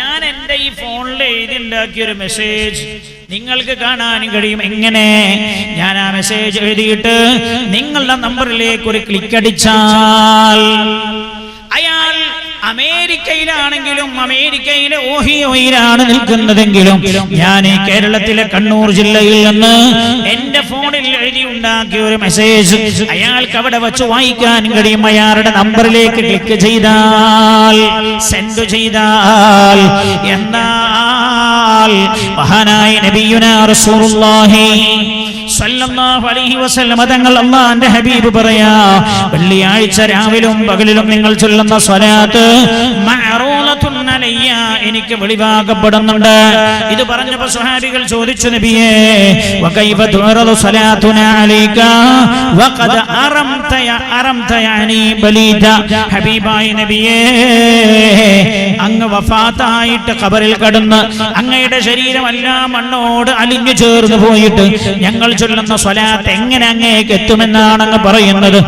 ഞാൻ എൻ്റെ ഈ ഫോണിൽ എഴുതിണ്ടാക്കിയ ഒരു മെസ്സേജ് നിങ്ങൾക്ക് കാണാൻ കഴിയും. എങ്ങനെ? ഞാൻ ആ മെസ്സേജ് എഴുതിയിട്ട് നിങ്ങളുടെ നമ്പറിലേക്ക് ഒരു ക്ലിക്ക് അടിച്ചാൽ അയാൾ അമേരിക്കയിലാണെങ്കിലും അമേരിക്കയിലെ ഓഹിയോയിലാണ് നിൽക്കുന്നതെങ്കിലും ഞാൻ ഈ കേരളത്തിലെ കണ്ണൂർ ജില്ലയിൽ നിന്ന് എന്റെ ഫോണിൽ എഴുതി ഉണ്ടാക്കിയ ഒരു മെസ്സേജ് അയാൾക്ക് അവിടെ വെച്ച് വായിക്കാൻ കഴിയും. അയാളുടെ നമ്പറിലേക്ക് ക്ലിക്ക് ചെയ്താൽ, സെൻഡ് ചെയ്താൽ, എന്നാൽ മഹാനായ നബിയുനാ റസൂലുള്ളാഹി സ്വല്ലല്ലാഹു അലൈഹി വസല്ലം തങ്ങൾ അല്ലാഹുവിന്റെ ഹബീബ് പറയാ, വെള്ളിയാഴ്ച രാവിലും പകലിലും നിങ്ങൾ ചൊല്ലുന്ന സ്വലാത്ത് മഅറൂലത്തുൻ അലയ്യ, എനിക്ക് വെളിവാക്കപ്പെടുന്നുണ്ട്. ഇത് പറഞ്ഞപ്പോൾ സ്വഹാബികൾ ചോദിച്ചു, നബിയേ വകൈഫ തുഅറദു സ്വലാത്തുനാ അലൈക വഖദ് അറംത യാനി ബലീദ, ഹബീബായ നബിയേ അങ്ങ് വഫാത്തായിട്ട് ഖബറിൽ കിടന്ന് അങ്ങയുടെ ശരീരമെല്ലാം മണ്ണോട് അലിഞ്ഞു ചേർന്ന് പോയിട്ട് ഞങ്ങൾ ചൊല്ലുന്ന സ്വലാത്ത് എങ്ങനെ അങ്ങേക്ക് എത്തുമെന്നാണ് അങ്ങ് പറയുന്നത്.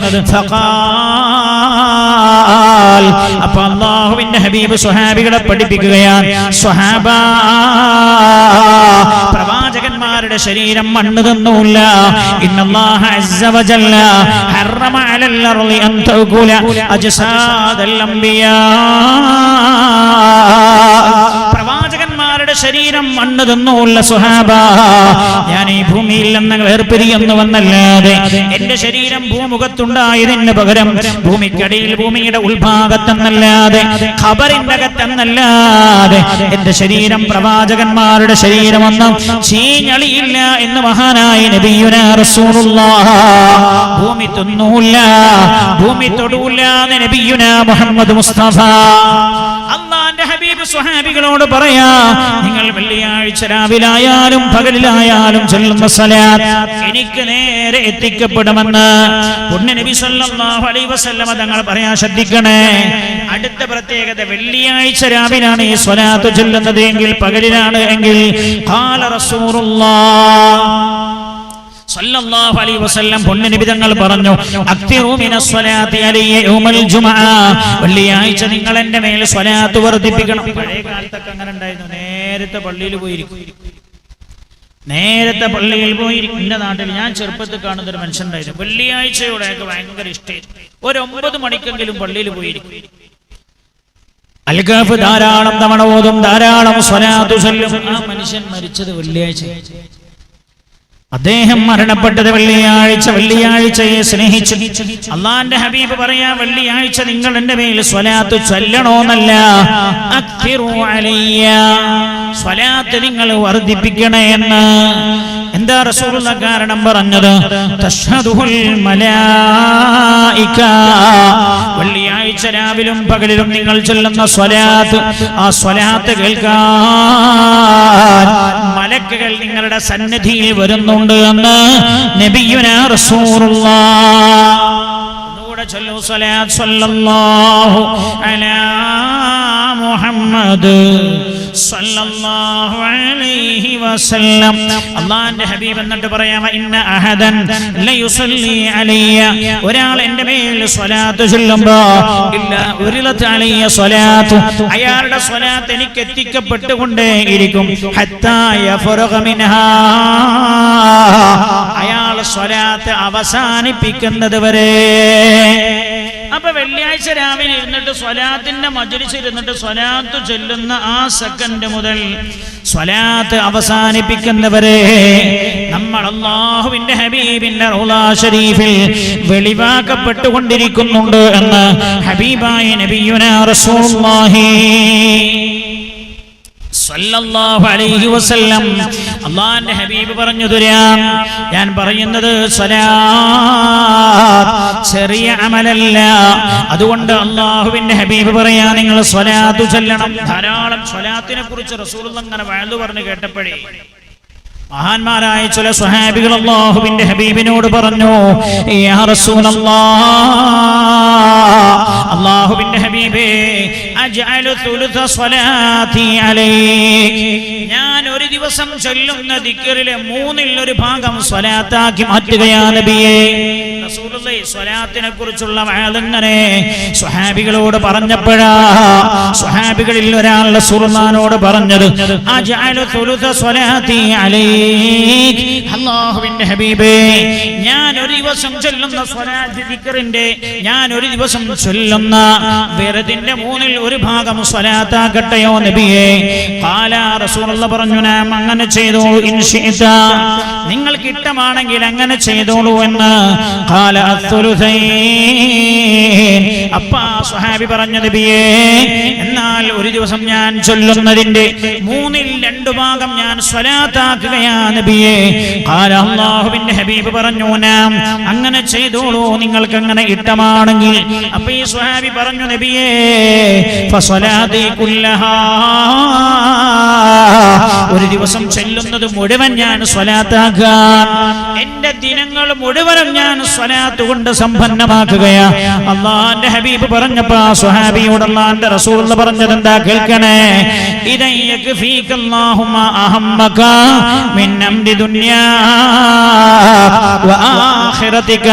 അപ്പൊ അല്ലാഹുവിന്റെ ഹബീബ് സ്വഹാബികളെ പഠിപ്പിക്കുകയാണ്, സ്വഹാബ, പ്രവാചകന്മാരുടെ ശരീരം മണ്ണ് തന്നൂല്ല. ഇന്നല്ലാഹ അസ്സ വജല്ല ഹറമ അലൽ അർളി അൻ തഅകുല അജ്സാദൽ അംബിയാ, പ്രവാചകന്മാരുടെ ശരീരം മണ്ണ് തന്നൂല്ല. സ്വഹാബ, ഞാൻ ഈ ഭൂമിയിൽ നിന്ന് വേർപിരിയുന്നു വന്നല്ലാതെ എന്റെ ശരീരം ഭൂമുഖത്തുണ്ടായതിന് പകരം ഭൂമിക്കടിയിൽ ഭൂമിയുടെ ഉൾഭാഗത്തെന്നല്ലാതെ ഖബറിന്റെ അകത്തെന്നല്ലാതെ എന്റെ ശരീരം പ്രവാചകന്മാരുടെ ശരീരമൊന്നും ചീഞ്ഞളിയില്ല എന്ന് മഹാനായ നബിയുനാ റസൂലുള്ളാഹ്. ഭൂമി തൊന്നൂല്ല, ഭൂമി തൊടൂല്ല എന്ന് നബിയുനാ മുഹമ്മദ് മുസ്തഫ. അല്ലാഹുവിന്റെ ഹബീബ് സ്വഹാബികളോട് പറയാ, നിങ്ങൾ വെള്ളിയാഴ്ച രാവിലായാലും പകലിലായാലും ചൊല്ലുന്ന സ്വലാത്ത് എനിക്ക് നേരെ എത്തിക്കപ്പെടുമെന്ന് പുണ്യ നബി സല്ലല്ലാഹു അലൈഹി വസല്ലം തങ്ങൾ പറയാ. ശ്രദ്ധിക്കണേ, അടുത്ത പ്രത്യേകത, വെള്ളിയാഴ്ച രാവിലാണ് ഈ സ്വലാത്ത് ചൊല്ലുന്നത് എങ്കിൽ പകലിലാണ് എങ്കിൽ ഖാല റസൂലുള്ളാഹ് സല്ലല്ലാഹു അലൈഹി വസല്ലം പുണ്യ നബി തങ്ങൾ പറഞ്ഞു, അക്തിറു മിനസ് സ്വലാത്തി അലയ്യ യൗമൽ ജുമുഅ, വെള്ളിയാഴ്ച നിങ്ങൾ എൻ്റെ മേൽ സ്വലാത്ത് വർദ്ധിപ്പിക്കണം. പഴയ കാലത്തൊക്കെ അങ്ങനെ ഉണ്ടായിരുന്നു, നേരത്തെ പള്ളിയിൽ പോയിരിക്കും. എന്റെ നാട്ടിൽ ഞാൻ ചെറുപ്പത്തിൽ കാണുന്ന ഒരു മനുഷ്യനുണ്ടായിരുന്നു, വെള്ളിയാഴ്ചയോടെയൊക്കെ ഭയങ്കര ഇഷ്ടമായിരുന്നു. ഒരു 9 മണിക്കെങ്കിലും പള്ളിയിൽ പോയിരിക്കും. അൽഗാഫ് ധാരാളം തവണ ഓതും, ധാരാളം സ്വലാത്ത് ചൊല്ലും. ആ മനുഷ്യൻ മരിച്ചത് വെള്ളിയാഴ്ച. അദ്ദേഹം മരണപ്പെട്ടത് വെള്ളിയാഴ്ച. വെള്ളിയാഴ്ചയെ സ്നേഹിച്ചു. അള്ളാന്റെ ഹബീബ് പറയാ, വെള്ളിയാഴ്ച നിങ്ങൾ എന്റെ മേൽ സ്വലാത്ത് ചൊല്ലണോന്നല്ല, അക്തിറു അലയ്യ, സ്വലാത്ത് നിങ്ങൾ വർദ്ധിപ്പിക്കണേ എന്ന്. എന്താ റസൂലുള്ളാഹി കാരണം പറഞ്ഞത്? തശ്ഹദുൽ മലായിക, വെള്ളിയാഴ്ച രാവിലും പകലിലും നിങ്ങൾ ചൊല്ലുന്ന സ്വലാത്ത്, ആ സ്വലാത്ത് കേൾക്കാൻ മലക്കുകൾ നിങ്ങളുടെ സന്നിധിയിൽ വരുന്നുണ്ട് എന്ന് നബിയുനാ റസൂലുള്ളാഹ്. ഒന്നുകൂടെ ചൊല്ലൂ, സ്വലാത്ത് സല്ലല്ലാഹു അലാ മുഹമ്മദ് സല്ലല്ലാഹു അലൈഹി വസല്ലം. അല്ലാഹുവിന്റെ ഹബീബ് എന്നിട്ട് പറയാം, ഇന്ന അഹദൻ ലയുസല്ലി അലയ്യ, ഒരാൾ എൻ്റെ മേൽ സ്വലാത്ത് ചൊല്ലുമ്പോൾ ഇല്ല ഉരിലത് അലയ്യ സ്വലാത്തു, അയാളുടെ സ്വലാത്ത് എനിക്ക് എത്തിക്കപ്പെട്ടുകൊണ്ടേ ഇരിക്കും. ഹത്താ യഫറഗ മിൻഹാ, അയാൾ സ്വലാത്ത് അവസാനിപ്പിക്കുന്നത് വരെ. അപ്പൊ വെള്ളിയാഴ്ച രാവിലെ ഇരുന്നിട്ട് സ്വലാത്തിന്റെ മജ്‌ലിസിൽ ഇരുന്നിട്ട് സ്വലാത്ത് ചൊല്ലുന്ന ആ സെക്കൻഡ് മുതൽ സ്വലാത്ത് അവസാനിപ്പിക്കുന്നവരെ നമ്മൾ അല്ലാഹുവിന്റെ ഹബീബിന്റെ റൗള ശരീഫിൽ വെളിവാക്കപ്പെട്ടുകൊണ്ടിരിക്കുന്നുണ്ട് എന്ന് ഹബീബായ നബിയുനാ റസൂലുള്ളാഹി സല്ലല്ലാഹു അലൈഹി വസല്ലം. അല്ലാഹുവിന്റെ ഹബീബ് പറഞ്ഞു തരാം, ഞാൻ പറയുന്നത് സ്വലാത്ത് ചെറിയ അമലല്ല. അതുകൊണ്ട് അല്ലാഹുവിന്റെ ഹബീബ് പറയാ, നിങ്ങൾ സ്വലാത്ത് ചൊല്ലണം. ധാരാളം സ്വലാത്തിനെ കുറിച്ച് റസൂലുള്ളാഹി അങ്ങനെ വഅദ് പറഞ്ഞു കേട്ടപ്പോഴേ മഹാന്മാരായ ചില സ്വഹാബികൾ അല്ലാഹുവിന്റെ ഹബീബിനോട് പറഞ്ഞു, യാ റസൂലല്ലാഹ്, അല്ലാഹുവിന്റെ ഹബീബേ, അജ്അലു തുലുത സ്വലാത്തി അലൈക്, ഞാൻ ഒരു ദിവസം ചൊല്ലുന്ന ദിക്റിലെ 1/3 ഭാഗം സ്വലാത്താക്കി മാറ്റുകയാ നബിയേ. റസൂലുള്ളാഹി സ്വലാത്തിനെ കുറിച്ചുള്ള വഅദിങ്ങനെ സ്വഹാബികളോട് പറഞ്ഞപ്പോഴാ സ്വഹാബികളിൽ ഒരാൾ റസൂലുള്ളാഹിനോട് പറഞ്ഞത്, അജ്അലു തുലുത സ്വലാത്തി അലൈക്, അല്ലാഹുവിന്റെ ഹബീബേ, ഞാൻ ഒരു ദിവസം ചൊല്ലുന്ന സ്വലാത്ത് ദിക്റിന്റെ, ഞാൻ ഒരു ദിവസം ചൊല്ലുന്ന വിറദിന്റെ 1/3 ഭാഗം സ്വലാത്താക്കട്ടെയോ നബിയേ? ഖാല, റസൂലുള്ളാഹി പറഞ്ഞു, നാം അങ്ങനെ ചെയ്തോ, ഇൻശിഅത, നിങ്ങൾക്ക് ഇഷ്ടമാണെങ്കിൽ അങ്ങനെ ചെയ്തോളൂ എന്ന്. ഖാല അസ്സുലുസൈൻ, അപ്പാ സ്വഹാബി പറഞ്ഞു, നബിയേ, എന്നാൽ ഒരു ദിവസം ഞാൻ ചൊല്ലുന്നതിന്റെ 2/3 ഭാഗം ഞാൻ സ്വലാത്താക്കുകയാ നബിയേ. ഖാല, അല്ലാഹുവിന്റെ ഹബീബ് പറഞ്ഞു, നാം അങ്ങനെ ചെയ്തോളൂ, നിങ്ങൾക്ക് അങ്ങനെ ഇഷ്ടമാണെങ്കിൽ. അപ്പൊ ഈ സ്വഹാബി പറഞ്ഞു, നബിയേ, ഫസ്വലാത്തി കുല്ലഹാ, ഒരു ദിവസം ചെല്ലുന്നത് മുഴുവൻ ഞാൻ സ്വലാത്താക്കാൻ, എന്റെ ദിനങ്ങൾ മുഴുവനും ഞാൻ സ്വലാത്ത് കൊണ്ട് സമ്പന്നമാക്കുകയാ. അല്ലാഹുവിന്റെ ഹബീബ് പറഞ്ഞപ്പോ സ്വഹാബിയോട് അല്ലാഹുവിന്റെ റസൂൽ പറഞ്ഞത് എന്താ കേൾക്കണേ? ഇദൻ യക്ഫീകല്ലാഹുമ അഹമ്മക മിൻ അംരി ദുനിയാ വ ആഖിറതിക,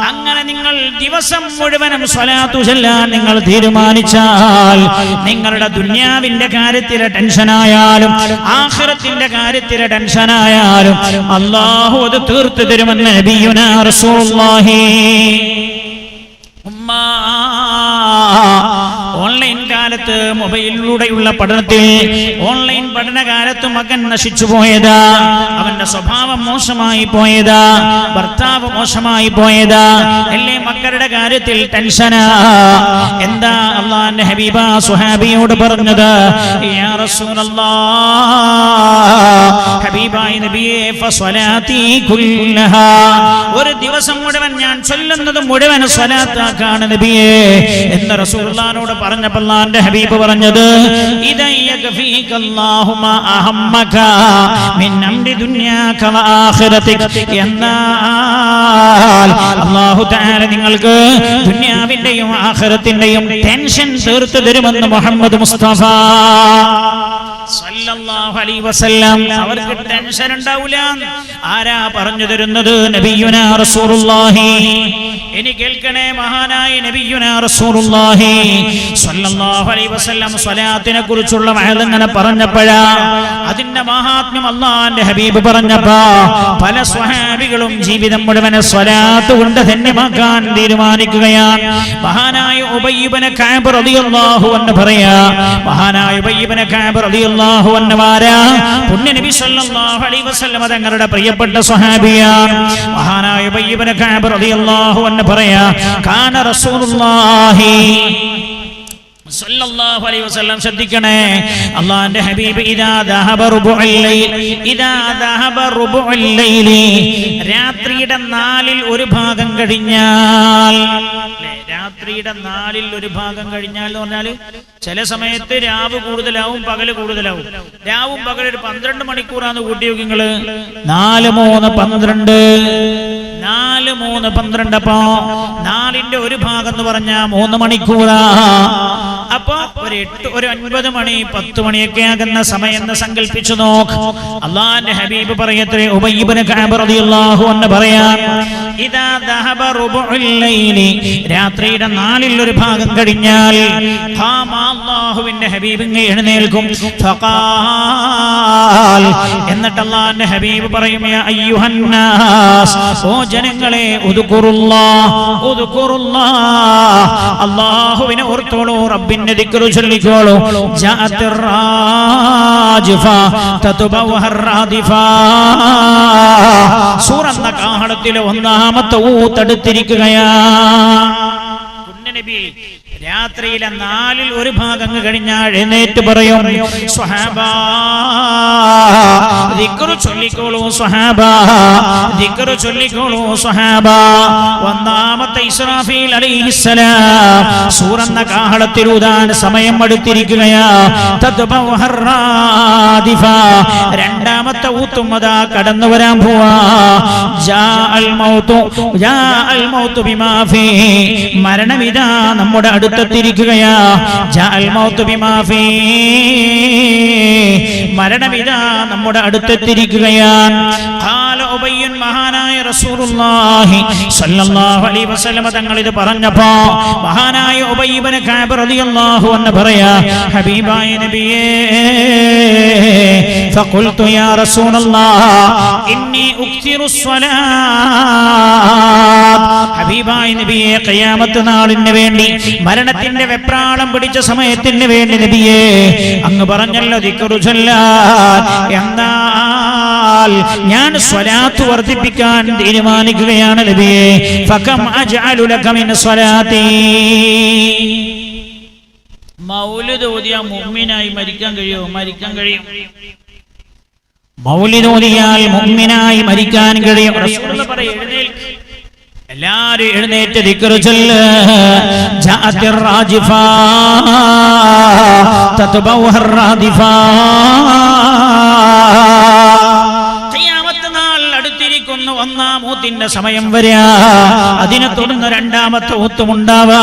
അങ്ങനെ നിങ്ങൾ ദിവസം മുഴുവനും സ്വലാത്തു ചൊല്ലാൻ നിങ്ങൾ തീരുമാനിച്ചാൽ, നിങ്ങളുടെ ദുനിയാവിന്റെ കാര്യത്തിലെ ടെൻഷനായാലും ആഖിറത്തിന്റെ കാര്യത്തിലെ ടെൻഷനായാലും അല്ലാഹു അത് തീർത്തു തരുമെന്ന് നബിയുനാ റസൂലുള്ളാഹി. ഓൺലൈൻ കാലത്ത് മൊബൈലിലൂടെയുള്ള പഠനത്തിൽ, ഓൺലൈൻ പഠനകാലത്ത് മകൻ നശിച്ചു പോയതാ, അവന്റെ സ്വഭാവം മോശമായി പോയതാ, ഭർത്താവ് മോശമായി പോയതാ, അല്ലേ മക്കളുടെ കാര്യത്തിൽ ടെൻഷനാ. എന്താ അല്ലാഹുവിന്റെ ഹബീബ സ്വഹാബിയോട് പറഞ്ഞത്? യാ റസൂലല്ലാഹ്, ഹബീബായ നബിയേ, ഫസ്വലാത്തി കുല്ലഹാ, ഒരു ദിവസം മുഴുവൻ ഞാൻ ചൊല്ലുന്നത് മുഴുവൻ സ്വലാത്താക്കാണ് നബിയേ എന്ന് റസൂലുള്ളാഹിനോട് പറഞ്ഞപ്പോൾ അല്ലാഹുവിന്റെ ഹബീബ് പറഞ്ഞത്, ഇദൻ യക്ഫീകല്ലാഹുമ അഹമ്മക മിൻ അംരി ദുനിയാക വ ആഖിറതിക, എന്നാൽ അല്ലാഹു തആല നിങ്ങൾക്ക് ദുനിയാവിന്റെയും ആഖിറത്തിന്റെയും ടെൻഷൻ തീർത്തു തരുമെന്ന് മുഹമ്മദ് മുസ്തഫ സല്ലല്ലാഹു അലൈഹി വസല്ലം. അവർക്ക് ടെൻഷൻ ഉണ്ടാവില്ല. ആരാ പറഞ്ഞു തരുന്നത്? നബിയുനാ റസൂലുള്ളാഹി. ഇനി കേൾക്കണേ, മഹാനായ നബിയുനാ റസൂലുള്ളാഹി സല്ലല്ലാഹു അലൈഹി വസല്ലം സ്വലാത്തിനെ കുറിച്ചുള്ള വഅദിങ്ങനെ പറഞ്ഞപ്പോഴാ, അതിന്റെ മഹാത്മ്യം അല്ലാഹുവിന്റെ ഹബീബ് പറഞ്ഞപ്പോ പല സ്വഹാബികളും ജീവിതം മുഴുവൻ സ്വലാത്ത് കൊണ്ട് ധന്യമാക്കാൻ തീരുമാനിക്കുകയാണ്. മഹാനായ ഉബയ്യ് ഇബ്നു കഅബ് റളിയല്ലാഹു അൻഹു പറയാ, മഹാനായ ഉബയ്യ് ഇബ്നു കഅബ് റളിയല്ലാഹു അൻഹു വാരാ പുണ്യ നബി സല്ലല്ലാഹു അലൈഹി വസല്ലം തങ്ങളുടെ പ്രിയപ്പെട്ട സ്വഹാബിയാണ്. മഹാനായ ഉബയ്യ് ഇബ്നു കഅബ് റളിയല്ലാഹു അൻഹു പറയാ, കാന റസൂലുള്ളാഹി സല്ലല്ലാഹു അലൈഹി വസല്ലം, ശ്രദ്ധിക്കണേ, അല്ലാഹുവിന്റെ ഹബീബ് ഇദാ ദഹബ റുബുഉൽ ലൈൽ, ഇദാ ദഹബ റുബുഉൽ ലൈൽ, രാത്രിയുടെ 1/4 ഭാഗം കഴിഞ്ഞാൽ, രാത്രിയുടെ 1/4 ഭാഗം കഴിഞ്ഞാൽ എന്ന് പറഞ്ഞാൽ ചില സമയത്ത് രാവ് കൂടുതലാവും, പകല് കൂടുതലാവും. രാവും പകൽ ഒരു 12 മണിക്കൂറാന്ന് കൂട്ടി നോക്കി നിങ്ങള്. 4 3 12, 4 3 12. അപ്പൊ 4ന്റെ 1 ഭാഗം എന്ന് പറഞ്ഞാൽ 3 മണിക്കൂറാ. അപ്പൊ ഒരു 9 മണി 10 മണിയൊക്കെ ആകുന്ന സമയം എന്ന് സങ്കല്പിച്ചു നോക്ക്. അല്ലാഹുവിന്റെ ഹബീബ് പറയത്രേ, ഉബയ്യ് ഇബ്നു കഅബ് റളിയല്ലാഹു അൻഹു പറയാൻ, ഇദാ ദഹബ റുബുഉൽ ലൈലി, രാത്രിയുടെ 4/1 ഭാഗം കഴിഞ്ഞാൽ, ഖാമ, അല്ലാഹുവിന്റെ ഹബീബ് എഴുന്നേൽക്കും. ഫഖാൽ, എന്നിട്ട് അല്ലാഹുവിന്റെ ഹബീബ് പറയും, യാ അയ്യുഹന്നാസ്, ഓ ജനങ്ങളെ, ഉദ്കുറുല്ലാഹ്, ഉദ്കുറുല്ലാഹ്, അല്ലാഹുവിനെ ഓർത്തോളൂ, റബ്ബിന്റെ ദിക്ർ ചൊല്ലിക്കോളൂ. ജാഅത്തിർ റാജിഫ തതുബവഹർ റാദിഫ, സൂറന്ന കാഹളത്തിലെ 1ാമത്തെ ഊത്തടുത്തിരിക്കുകയാണ്. നബി രാത്രിയിലെ 4/1 ഭാഗം കഴിഞ്ഞാൽ എഴുന്നേറ്റ് പറയും, സ്വഹാബാ, ദിക്റ് ചൊല്ലിക്കോളൂ സ്വഹാബ, ദിക്റ് ചൊല്ലിക്കോളൂ സ്വഹാബ. ഒന്നാമത്തെ ഇസ്രാഫീൽ അലൈഹിസ്സലാം സൂറന്ന കാഹളത്തിൽ ഊതാൻ സമയം അടുത്തിരിക്കുകയാ. തദ്ബൗഹറാദിഫ രണ്ടാമത്തെ ഊത്തുമതാ കടന്നു വരാൻ പോവാ. ജാഅൽ മൗതു ബിമാ ഫീ മരണമിതാ നമ്മുടെ അടുത്തെത്തിയിരിക്കുകയാ. ജാഅൽ മൗതു ബിമാ ഫീ മരണമിതാ നമ്മുടെ അടുത്തെത്തിയിരിക്കുകയാണ്. ഖാല ഉബയ്യൻ മഹാനായ റസൂലുള്ളാഹി സ്വല്ലല്ലാഹു അലൈഹി വസല്ലം തങ്ങൾ ഇത് പറഞ്ഞപ്പോ മഹാനായ ഉബയ്യ് ഇബ്നു കഅബ് റളിയല്ലാഹു അൻഹു പറയാ, ഹബീബായ നബിയേ ഫഖുൽതു യാ റസൂലല്ലാഹ് ഇന്നി ഉക്തിറു സ്വലാത്ത്. ഹബീബായ നബിയേ ഖിയാമത്ത് നാളിന് വേണ്ടി മരണത്തിന്റെ വെപ്രാളം പിടിച്ച സമയത്തിന് വേണ്ടി നബിയേ അങ്ങ് പറഞ്ഞല്ലോ ദിക്റ് ചൊല്ലാൻ. എന്നാൽ ഞാൻ സ്വലാത്ത് വർദ്ധിപ്പിക്കാൻ തീരുമാനിക്കുകയാണ് നബിയേ. ഫകം അജ്അലു ലക മിൻ സ്വലാത്തി. മൗലിദ് ഓതിയാൽ മുഅ്മിനായി മരിക്കാൻ കഴിയുമോ? മരിക്കാൻ കഴിയും. മൗലിദ് ഓതിയാൽ മുഅ്മിനായി മരിക്കാൻ കഴിയും. റസൂലുള്ളാഹി പറയും, എഴുന്നേൽക്ക്, എല്ലാവരും എഴുന്നേറ്റ് ദിക്റ് ചൊല്ല്. ജാഅത്തിർ റാജിഫാ തത്ബൗഹർ റാദിഫാ. ഖിയാമത്ത് നാൾ അടുത്തിരിക്കുന്നു. ഒന്നാം ഊത്തിന്റെ സമയം വരിക, അതിനെ തുടർന്ന് രണ്ടാമത്തെ ഊത്തും ഉണ്ടാവാ.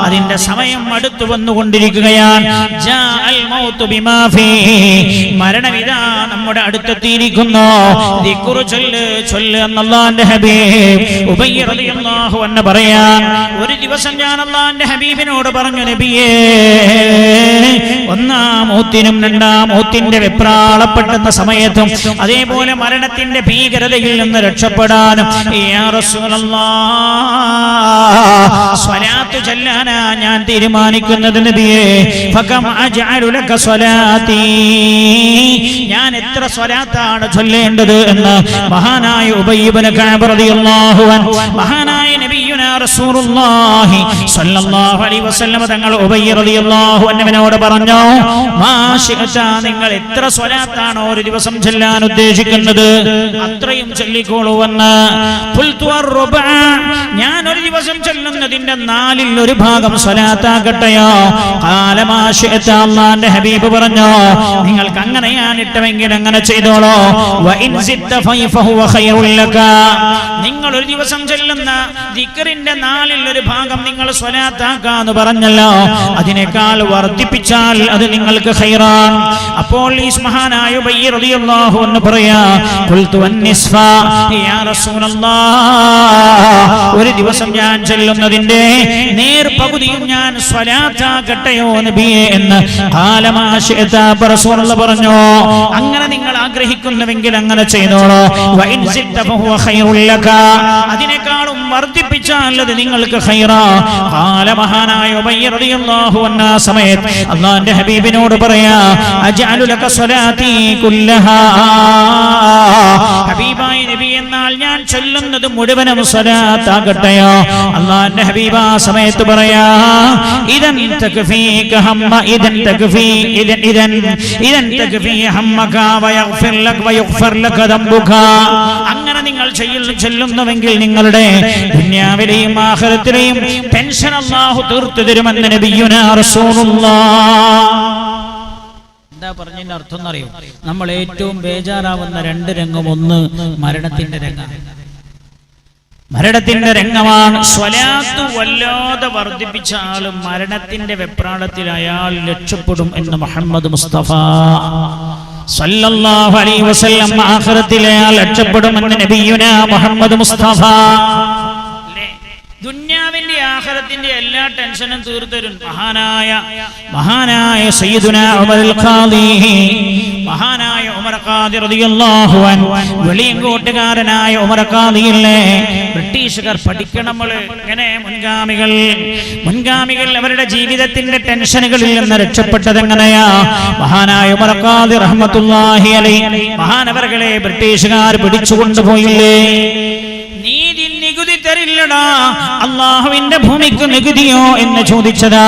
അതിന്റെ സമയം അടുത്തു വന്നുകൊണ്ടിരിക്കുകയാണ്. ജാഅൽ മൗതു ബിമാ ഫീ മരണമിതാ നമ്മുടെ അടുത്തെത്തിയിരിക്കുന്നു. ദിക്റ് ചൊല്ല് ചൊല്ല് എന്ന് അല്ലാഹുവിന്റെ ഹബീബ് ഉബയ്യ് റളിയല്ലാഹു അൻഹു പറയാൻ, ഒരു ദിവസം ഞാൻ അല്ലാഹുവിന്റെ ഹബീബിനോട് പറഞ്ഞു, നബിയേ ഒന്നാം ഊത്തിനും രണ്ടാം ഊത്തിന്റെ വെപ്രാളപ്പെടുന്ന സമയത്തും അതേപോലെ മരണത്തിന്റെ ഭീകരതയിൽ നിന്ന് രക്ഷപ്പെടാനും യാ റസൂലല്ലാഹ് സ്വലാത്ത് ചൊല്ലാനാ ഞാൻ തീരുമാനിക്കുന്നത് നബിയേ. ഫകം അജ്അലു ലക സ്വലാത്തി. ഞാൻ എത്ര സ്വലാത്താണ് ചൊല്ലേണ്ടത് എന്ന് മഹാനായ ഉബയ്യ് ഇബ്നു കഅബ് റളിയല്ലാഹു അൻഹു മഹാനായ നബിയുനാ റസൂലുള്ളാഹി സ്വല്ലല്ലാഹു അലൈഹി വസല്ലം തങ്ങൾ ഉബയ്യ് റളിയല്ലാഹു അൻഹുവിനോട് പറഞ്ഞു, മാ ശിഅത, നിങ്ങൾ എത്ര സ്വലാത്താണോ ഒരു ദിവസം ചൊല്ലാൻ ഉദ്ദേശിക്കുന്നത് അത്രയും ചൊല്ലിക്കോളൂ എന്ന്. ഖുൽതു അർബഅ, ഞാൻ ഒരു ദിവസം ചൊല്ലുന്നതിന്റെ നാലിൽ ഒരു ഭാഗം സ്വലാത്താകട്ടെയോ? ഖാല മാ ശിഅത, അല്ലാഹുവിന്റെ ഹബീബ് പറഞ്ഞു, നിങ്ങൾക്ക് അങ്ങനെയാണ് ഇട്ടമെങ്കിൽ അങ്ങനെ ചെയ്തോളൂ. വ ഇൻ സിദ്ത ഫഹുവ ഖൈറുൽ ലക, നിങ്ങൾ ഒരു ദിവസം ചൊല്ലുന്ന ദിക്റിന്റെ നാലിൽ ഒരു ഭാഗം നിങ്ങൾ സ്വലാത്താക്കാന്ന് പറഞ്ഞല്ലോ, അതിനേക്കാൾ വർദ്ധിപ്പിച്ചാൽ അത് നിങ്ങൾക്ക് ഖൈറാൻ. അപ്പോൾ ഈ മഹാനായ ഉബയ്യ് റളിയല്ലാഹു അൻഹു പറയാ, ഖുൽതു അൻനിസ്ഫ യാ റസൂലല്ലാഹ്, ഒരു ദിവസം ഞാൻ ചൊല്ലുന്നതിന്റെ നേർ പകുതിയും ഞാൻ സ്വലാത്താക്കട്ടെയോ നബിയേ എന്ന്. ഖാല മാ ശിഅത, റസൂലുള്ളാഹി പറഞ്ഞു, അങ്ങനെ നിങ്ങൾ ആഗ്രഹിക്കുന്നുവെങ്കിൽ അങ്ങനെ ചെയ്തോളൂ. വ ഇൻ സിദ്ത ഫഹുവ ഖൈറുൽ ലക, അതിനേക്കാളും വർദ്ധിപ്പിച്ചാൽ അത് നിങ്ങൾക്ക് ഖൈറാ. ഖാല മഹാനായ ഉബയ്യ് റളിയല്ലാഹു അൻഹു സമയത്ത് അല്ലാഹുവിന്റെ ഹബീബിനോട് പറയാ, അജ്അലു ലക സ്വലാത്തി കുല്ലഹാ, ഹബീബായ നബി എന്നാൽ ഞാൻ ചൊല്ലുന്നത് മുഴുവനും സ്വലാത്താകട്ടെയോ? അല്ലാഹുവിന്റെ ഹബീബ് ആ സമയത്ത് പറയാ, ഇദൻ തക്ഫീക ഹമ്മ, ഇദൻ തക്ഫീ ഇദൻ തക്ഫീ ഹമ്മക വയഗ്ഫിർ ലക വയഗ്ഫർ ലക ദംബുക. അങ്ങനെ നിങ്ങൾ ചൊല്ലുന്നുവെങ്കിൽ നിങ്ങളുടെ ദുനിയാവിലെയും ആഖിറത്തിലെയും ടെൻഷൻ അല്ലാഹു തീർത്തു തരുമെന്ന് നബിയുനാ റസൂലുള്ളാഹ്. എന്താ പറഞ്ഞതിന്റെ അർത്ഥം എന്നറിയോ? നമ്മൾ ഏറ്റവും ബേജാറാവുന്ന രണ്ട് രംഗം, ഒന്ന് മരണത്തിന്റെ രംഗം, മരണത്തിന്റെ രംഗമാണ്. സ്വലാത്ത് വല്ലാതെ വർദ്ധിപ്പിച്ച ആൾ മരണത്തിന്റെ വെപ്രാളത്തിൽ അയാൾ രക്ഷപ്പെടും എന്ന് മുഹമ്മദ് മുസ്തഫ സല്ലല്ലാഹു അലൈഹി വസല്ലം ആഖിറത്തിൽ അയാൾ രക്ഷപ്പെടുമെന്ന് നബിയുനാ മുഹമ്മദ് മുസ്തഫ. ദുനിയാവിന്റെ ആഖിറത്തിന്റെ എല്ലാ ടെൻഷനും തീർത്തരും മഹാനായ സയ്യിദുനാ ഉമറുൽ ഖാദി, മഹാനായ ഉമർ ഖാദി റളിയല്ലാഹു അൻഹു, വെളിയങ്കോട്ടുകാരനായ ഉമർ ഖാദിയില്ലേ, ബ്രിട്ടീഷുകാർ പഠിക്കണം നമ്മൾ ഇങ്ങനെ മുൻഗാമികൾ അവരുടെ ജീവിതത്തിന്റെ ടെൻഷനുകളിൽ നിന്ന് രക്ഷപ്പെട്ടത് എങ്ങനെയാ? മഹാനായ ഉമർ ഖാദി റഹ്മത്തുള്ളാഹി അലൈഹി മഹാനവറുകളെ ബ്രിട്ടീഷുകാർ പിടിച്ചു കൊണ്ടുപോയില്ലേ, നികുതി തരില്ല ഇല്ലടാ, അള്ളാഹുവിന്റെ ഭൂമിക്ക് നികുതിയോ എന്ന് ചോദിച്ചതാ.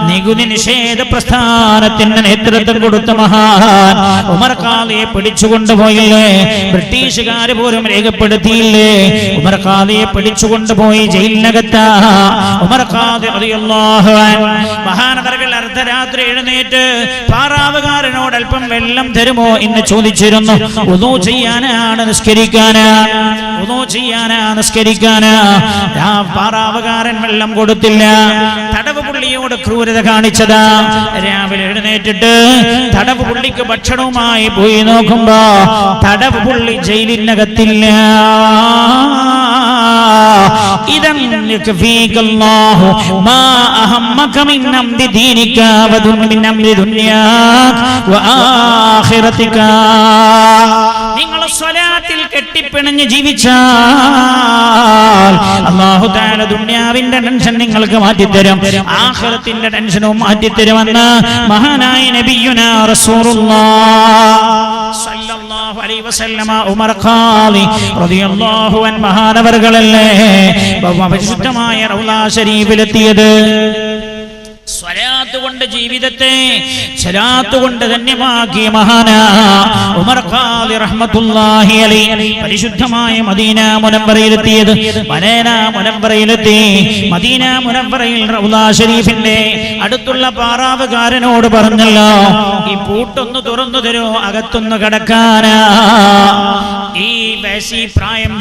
നികുതി നിഷേധ പ്രസ്ഥാനത്തിന് നേതൃത്വം കൊടുത്ത മഹാൻ ഉമർ ഖാദിയെ പിടിച്ചുകൊണ്ടുപോയില്ലേ? ബ്രിട്ടീഷുകാർ പോലും രേഖപ്പെടുത്തിയില്ലേ? ഉമർ ഖാദിയെ പിടിച്ചുകൊണ്ടുപോയി ജയിലിനകത്താ. ഉമർ ഖാദി റളിയല്ലാഹു അൻഹു മഹാനവർകൾ അർദ്ധരാത്രി എഴുന്നേറ്റ് പാറാവുകാരനോട് അല്പം വെള്ളം തരുമോ എന്ന് ചോദിച്ചിരുന്നു. വുളൂ ചെയ്യാനാണ് നിസ്കരിക്കാനാ, വുളൂ ചെയ്യാനാ നിസ്കരിക്കാനാ. ആ പാറാവുകാരൻ വെള്ളം കൊടുത്തില്ല. തടവ് പുള്ളിയോട് ക്രൂരത കാണിച്ചതാ. രാവിലെ എഴുന്നേറ്റിട്ട് തടവ് പുള്ളിക്ക് ഭക്ഷണവുമായി പോയി നോക്കുമ്പോ തടവ് പുള്ളി ജയിലിനകത്തില്ല. ഇദൻ യക്ഫീകല്ലാഹു മാ അഹമ്മക മിൻ അംരി ദീനിക വമിൻ അംരി ദുനിയാക വആഖിറതിക. നിങ്ങൾ സ്വലാത്തിൽ കെട്ടിപ്പിണഞ്ഞ് ജീവിച്ചാൽ അല്ലാഹു തആല ദുനിയാവിന്റെ ടെൻഷൻ നിങ്ങൾക്ക് മാറ്റിത്തരും, ആഖിറത്തിന്റെ ടെൻഷനും മാറ്റിത്തരുമെന്ന് മഹാനായ നബിയുനാ റസൂലുള്ളാഹ് സല്ലല്ലാഹു അലൈഹി വസല്ലമ ഉമർ ഖാദി റളിയല്ലാഹു അൻഹു മഹാനവർകളല്ലേ പരിശുദ്ധമായ റൗള ശരീഫിലെത്തിയത്. സ്വലാത്ത് കൊണ്ട് ജീവിതത്തെ സ്വലാത്ത് കൊണ്ട് ധന്യമാക്കിയ മഹാനാ ഉമർ ഖാദി റഹ്മത്തുള്ളാഹി അലൈഹി പരിശുദ്ധമായ മദീന മുനവ്വറയിലെത്തിയത്. മദീന മുനവ്വറയിലെത്തി. മദീന മുനവ്വറയിൽ റൗള ശരീഫിന്റെ അടുത്തുള്ള പാറാവുകാരനോട് പറഞ്ഞല്ലോ, ഈ പൂട്ടൊന്ന് തുറന്നു തരൂ, അകത്തൊന്ന് കിടക്കാനാ. ഈ വയസ്സി പ്രായം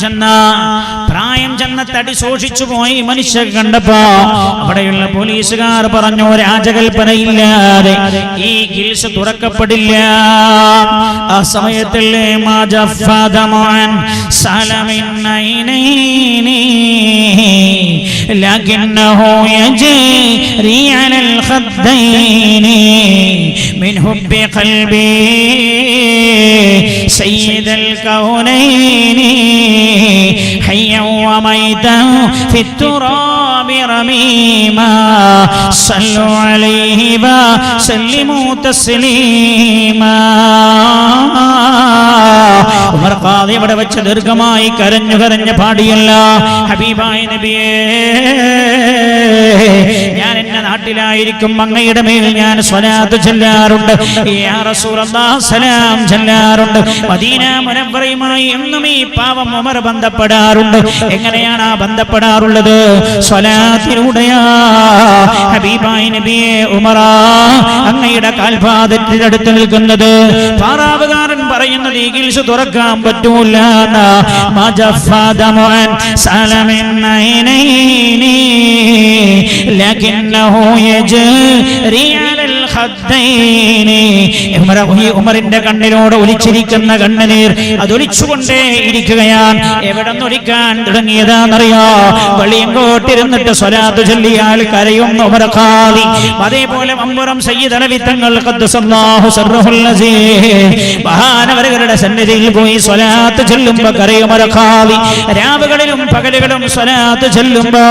ചെന്ന തടി സൂക്ഷിച്ചു പോയി മനുഷ്യർ കണ്ടപ്പോ അവിടെയുള്ള പോലീസുകാർ പറഞ്ഞു, രാജകൽപ്പനയില്ലാതെ ഈ ഗിൽസ് തുറക്കപ്പെടില്ല. ആ സമയത്തിൽ من حب قلبي سيد الكونين حيا وميتا في التراب رميما صلوا عليه وسلموا تسليما. ഉമർ ഖാദി ഇവിടെ വെച്ച് ദീർഘമായി കരഞ്ഞു പാടിയല്ല, ഹബീബായ നബിയേ, ഞാൻ എന്റെ നാട്ടിലായിരിക്കും അങ്ങയുടെ മേൽ ഞാൻ സ്വലാത്ത് ചൊല്ലാറുണ്ട്, യാ റസൂലല്ലാഹ് സലാം ചൊല്ലാറുണ്ട്. മദീന മുനവ്വറയുമായി എന്നും ഈ പാവം ഉമർ ബന്ധപ്പെടാറുണ്ട്. എങ്ങനെയാണ് ആ ബന്ധപ്പെടാറുള്ളത്? സ്വലാത്തിലൂടെയാ. ഹബീബായ നബിയേ, ഉമറാ, അങ്ങയുടെ കാൽപാദത്തിന്റെ അടുത്ത് നിൽക്കുന്നത്. പാറാവുകാരൻ പറയുന്നത് ഈ ഗിൽസ് തുറക്കാൻ പറ്റൂല. ഉമറിന്റെ കണ്ണിലൂടെ ഒലിച്ചിരിക്കുന്ന കണ്ണുനീർ അതൊലിച്ചുകൊണ്ടേ ഇരിക്കുകയാണ്. എവിടെ നിന്നൊലിക്കാൻ തുടങ്ങിയതാണെന്നറിയോ? വെളിയങ്കോട്ടിരുന്നിട്ട് സ്വലാത്ത് ചൊല്ലിയാൽ കരയുന്ന ഉമർ ഖാദി. അതേപോലെ മമ്പുറം സയ്യിദ് അലവി തങ്ങൾ ഖദ്ദസല്ലാഹു സിർറഹുൽ അസീസ് മഹാനവരുടെ സന്നിധിയിൽ പോയി സ്വലാത്ത് ചൊല്ലുമ്പോ കരയും ഉമർ ഖാദി. രാവുകളിലും പകലുകളും സ്വലാത്ത് ചൊല്ലുമ്പോ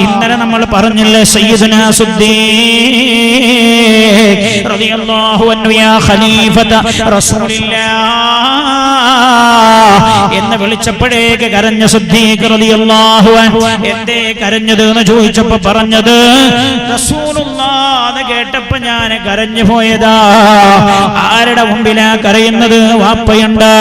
ഇന്നലെ നമ്മൾ പറഞ്ഞില്ലേ, സയ്യിദുനാ സിദ്ദീഖ് റളിയല്ലാഹു അൻഹു യാ ഖലീഫത റസൂലില്ലാഹ് എന്ന് വിളിച്ചപ്പോഴേക്ക് കരഞ്ഞ സിദ്ദീഖ് റളിയല്ലാഹു അൻഹു. എന്തേ കരഞ്ഞത് എന്ന് ചോദിച്ചപ്പോ പറഞ്ഞത്, റസൂലുള്ളാഹ് എന്ന് കേട്ടപ്പോ ഞാൻ കരഞ്ഞു പോയതാ. ആരുടെ മുമ്പിലാ കരയുന്നത്? വാപ്പയുണ്ട്,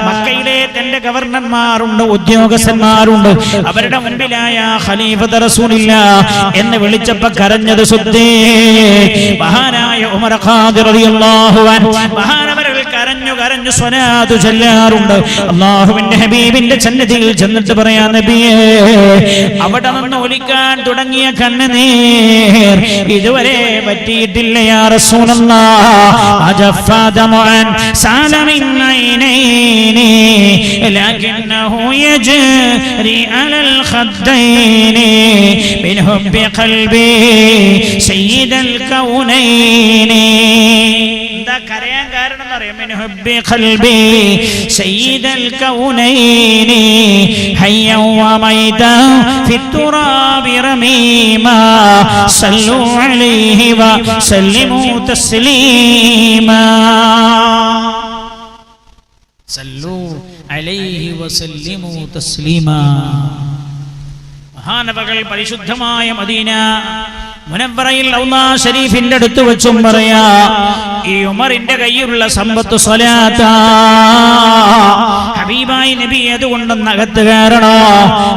മക്കയിലെ തന്റെ ഗവർണർമാരുണ്ട്, ഉദ്യോഗസ്ഥന്മാരുണ്ട്, അവരുടെ മുമ്പിലായ ഖലീഫത്ത് റസൂലില്ലാഹ് എന്ന് വിളിച്ചപ്പോ കരഞ്ഞത് സിദ്ദീഖ് മഹാനായ ഉമർ ഖാദി റളിയല്ലാഹു അൻഹു. മഹാനവർ കരഞ്ഞു സ്വലാത്ത് ചൊല്ലാറുണ്ട്. അല്ലാഹുവിന്റെ ഹബീബിന്റെ സന്നിധിയിൽ ചെന്നിട്ട് പറയാ, നബിയേ, അവിടെ നിന്ന് ഒലിക്കാൻ തുടങ്ങിയ കണ്ണുനീർ ഇതുവരെ പറ്റിയിട്ടില്ല. യാ റസൂലല്ലാഹ് അജഫാ ദമഅൻ സാലമിൻ ഐനൈനി ലകിന്നഹു യജ്രി അലൽ ഖദ്ദൈനി മിൻ ഹുബ്ബി ഖൽബി സയ്യിദൽ കൗനൈനി. എന്താ കരയാൻ കാരണം എന്നറിയാം? മിൻ ഹുബ്ബി ഖൽബി സയ്യിദൽ കൗനൈനി ഹയ്യ വമൈത ഫിത്തുറാബി റമീമാ സല്ലു അലൈഹി വസല്ലിമു തസ്ലീമാ. സല്ലു അലൈഹി വസല്ലിമു തസ്ലീമാ. മഹാനവകൾ പരിശുദ്ധമായ മദീന മുനവ്വറയിൽ റൗള ശരീഫിന്റെ അടുത്ത് വെച്ചും പറയാ, ഈ ഉമറിന്റെ കയ്യിലുള്ള സമ്പത്ത് സ്വലാത്താ. ഹബീബായി നബി അതുകൊണ്ടൊന്ന് അകത്ത് കയറണോ,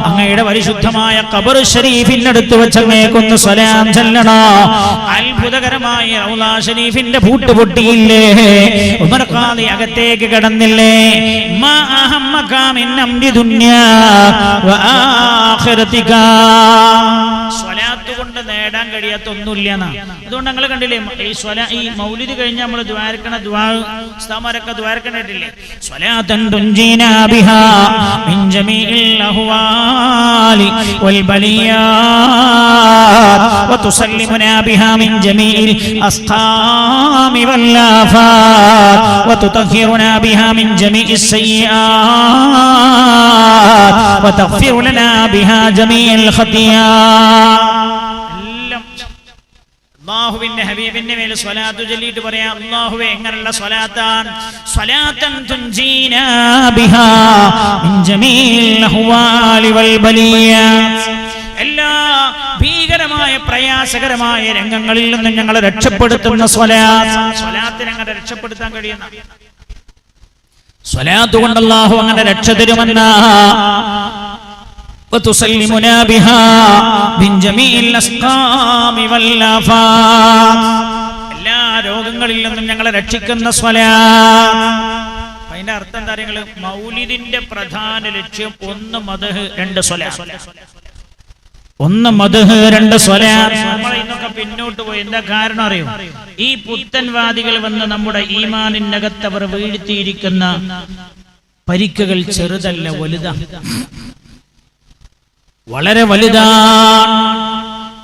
അങ്ങയുടെ പരിശുദ്ധമായ ഖബർ ശരീഫിന്റെ അടുത്ത് വെച്ച് അങ്ങേക്കൊന്ന് സ്വലാം ചൊല്ലണോ. അത്ഭുതകരമായ റൗള ശരീഫിന്റെ പൂട്ട് പൊട്ടിയില്ലേ, ഉമർ ഖാദി അകത്തേക്ക് കടന്നില്ലേ. മാ അഹമ്മക മിൻ അംരി ദുനിയാ വ ആഖിറതിക. സ്വലാത്ത് കൊണ്ട് നേടാൻ കഴിയാത്ത ഒന്നുമില്ലെന്നാ. അതുകൊണ്ട് ഞങ്ങൾ കണ്ടില്ലേ, ഈ മൗലിദ് കഴിഞ്ഞ് നമ്മൾ ദ്വാരക്കണ ഉസ്താദുമാരൊക്കെ ദ്വാരക്കണ്ടിട്ടില്ലേ, സ്വലാത്തൻ തുൻജീനാ ബിഹാ മിൻ ജമീഇൽ അഹ്വാലി വൽ ബലിയാത് വതുസല്ലിമുനാ ബിഹാ മിൻ ജമീഇൽ അസ്ഖാമി വൽ ആഫാത് വതുതഹിറുനാ ബിഹാ മിൻ ജമീഇസ് സയ്യിആത് വതഗ്ഫിറു ലനാ ബിഹാ ജമീഇൽ ഖതിയാത്. അല്ലാഹുവിന്റെ ഹബീബിന്റെ മേൽ സ്വലാത്ത് ചൊല്ലിയിട്ട് പറയാം, അല്ലാഹുവേ എങ്ങനെയുള്ള സ്വലാത്താണ്? സ്വലാത്തൻ തുൻജീനാ ബിഹാ മിൻ ജമീഇൽ അഹ്വാലി വൽ ബലിയാത്. എല്ലാ ഭീകരമായ പ്രയാസകരമായ രംഗങ്ങളിൽ നിന്നും ഞങ്ങളെ രക്ഷപ്പെടുത്തുന്ന സ്വലാത്ത്. സ്വലാത്തിനെ അങ്ങനെ രക്ഷപ്പെടുത്താൻ കഴിയുന്ന സ്വലാത്ത് കൊണ്ട് അല്ലാഹു അങ്ങനെ രക്ഷ തരുമെന്നാ. وتسلمنا بها من جميع الأسقام والآفات. എല്ലാ രോഗങ്ങളിൽ നിന്നും ഞങ്ങളെ രക്ഷിക്കുന്ന സ്വലാത്ത്. അതിന്റെ അർത്ഥം എന്താ അറിയുക? മൗലിദിന്റെ പ്രധാന ലക്ഷ്യം ഒന്ന് മദ്ഹ്, രണ്ട് സ്വലാത്ത്. ഒന്ന് മദ്ഹ്, രണ്ട് സ്വലാത്ത്. നമ്മൾ ഇന്നൊക്കെ പിന്നോട്ട് പോയി. എന്താ കാരണം അറിയോ? ഈ പുത്തൻവാദികൾ വന്ന് നമ്മുടെ ഈമാനിനകത്ത് അവർ വീഴ്ത്തിയിരിക്കുന്ന പരിക്കുകൾ ചെറുതല്ല, വലുതാണ്, വളരെ വലുതാണ്.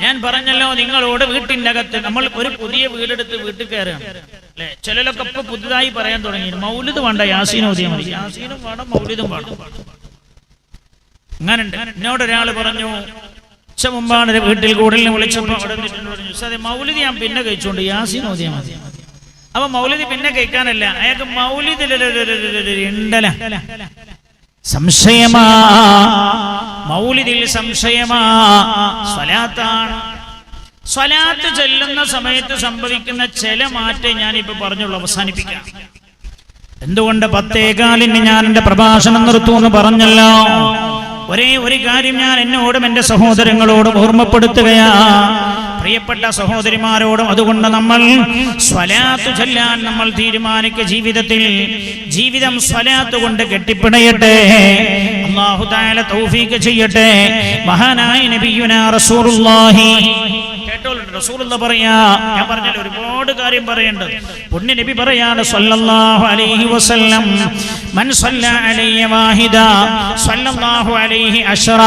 ഞാൻ പറഞ്ഞല്ലോ നിങ്ങളോട്, വീട്ടിൻ്റെ അകത്ത് നമ്മൾ ഒരു പുതിയ വീടെടുത്ത് വീട്ടിൽ കയറുകയാണ് അല്ലെ. ചിലരൊക്കെ ഇപ്പൊ പുതുതായി പറയാൻ തുടങ്ങി, മൗലിദ് വേണ്ട, യാസീൻ ഓതിയാൽ മതി. യാസീനും വേണം, മൗലിദും വേണം. അങ്ങനുണ്ട്. എന്നോടൊരാൾ പറഞ്ഞു, ഉച്ച മുമ്പാണ് വീട്ടിൽ കൂടുതൽ വിളിച്ചപ്പോൾ അവിടെ പറഞ്ഞു, സാറേ മൗലിദ് ഞാൻ പിന്നെ കഴിച്ചോണ്ട് യാസീൻ ഓതിയാൽ മതി. അപ്പൊ മൗലിദ് പിന്നെ കഴിക്കാനല്ല, അയാൾക്ക് മൗലിദ് ഉണ്ടല സംശയമാ, മൗലിദിൽ സംശയമാ. സ്വലാത്താണ്. സ്വലാത്ത് ചൊല്ലുന്ന സമയത്ത് സംഭവിക്കുന്ന ചില മാറ്റം ഞാനിപ്പോ പറഞ്ഞുള്ളൂ, അവസാനിപ്പിക്കാം. എന്തുകൊണ്ട് 10:15 ഞാൻ എന്റെ പ്രഭാഷണം നിർത്തുമെന്ന് പറഞ്ഞല്ലോ. ഒരേ ഒരു കാര്യം ഞാൻ എന്നോടും എന്റെ സഹോദരങ്ങളോടും ഓർമ്മപ്പെടുത്തുകയാ, പ്രിയപ്പെട്ട സഹോദരിമാരോടും. അതുകൊണ്ട് നമ്മൾ സ്വലാത്ത് ചൊല്ലാൻ നമ്മൾ തീരുമാനിക്കുക. ജീവിതം സ്വലാത്ത് കൊണ്ട് കെട്ടിപ്പിടയട്ടെ. അല്ലാഹു തആല തൗഫീഖ് ചെയ്യട്ടെ. മഹാനായ നബിയുനാ റസൂലുള്ളാഹി റസൂലുള്ളാഹി പറയാ, ഞാൻ പറഞ്ഞല്ലോ ഒരുപാട് കാര്യം പറയേണ്ടത്. പുണ്യ നബി പറയാണ് സ്വല്ലല്ലാഹു അലൈഹി വസല്ലം, മൻ സ്വല്ല അലൈഹി വാഹിദ സ്വല്ലല്ലാഹു അലൈഹി അശ്റ.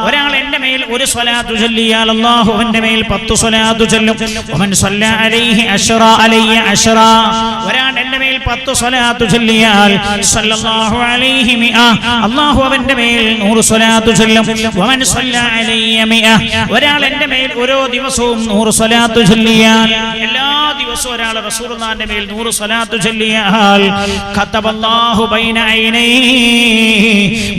ഒരാൾ എന്റെ മേൽ ഒരു സ്വലാത്ത് ചൊല്ലിയാൽ അല്ലാഹു അവന്റെ മേൽ 10 സ്വലാത്ത് ചൊല്ലും. വമൻ സ്വല്ല അലൈഹി അശ്റ അലൈഹി അശ്റ. ഒരാൾ എന്റെ മേൽ 10 സ്വലാത്ത് ചൊല്ലിയാൽ സ്വല്ലല്ലാഹു അലൈഹി മിഅ, അല്ലാഹു അവന്റെ മേൽ 100 സ്വലാത്ത് ചൊല്ലും. വമൻ സ്വല്ല അലൈഹി മിഅ. ഒരാൾ എന്റെ മേൽ ഓരോ ദിവസവും 100 സ്വലാത്ത് ചൊല്ലിയാൽ, എല്ലാ ദിവസവും ഒരാൾ റസൂലുള്ളാഹിന്റെ മേൽ 100 സ്വലാത്ത് ചൊല്ലിയാൽ, ഖതബല്ലാഹു ബൈന ഐനൈഹി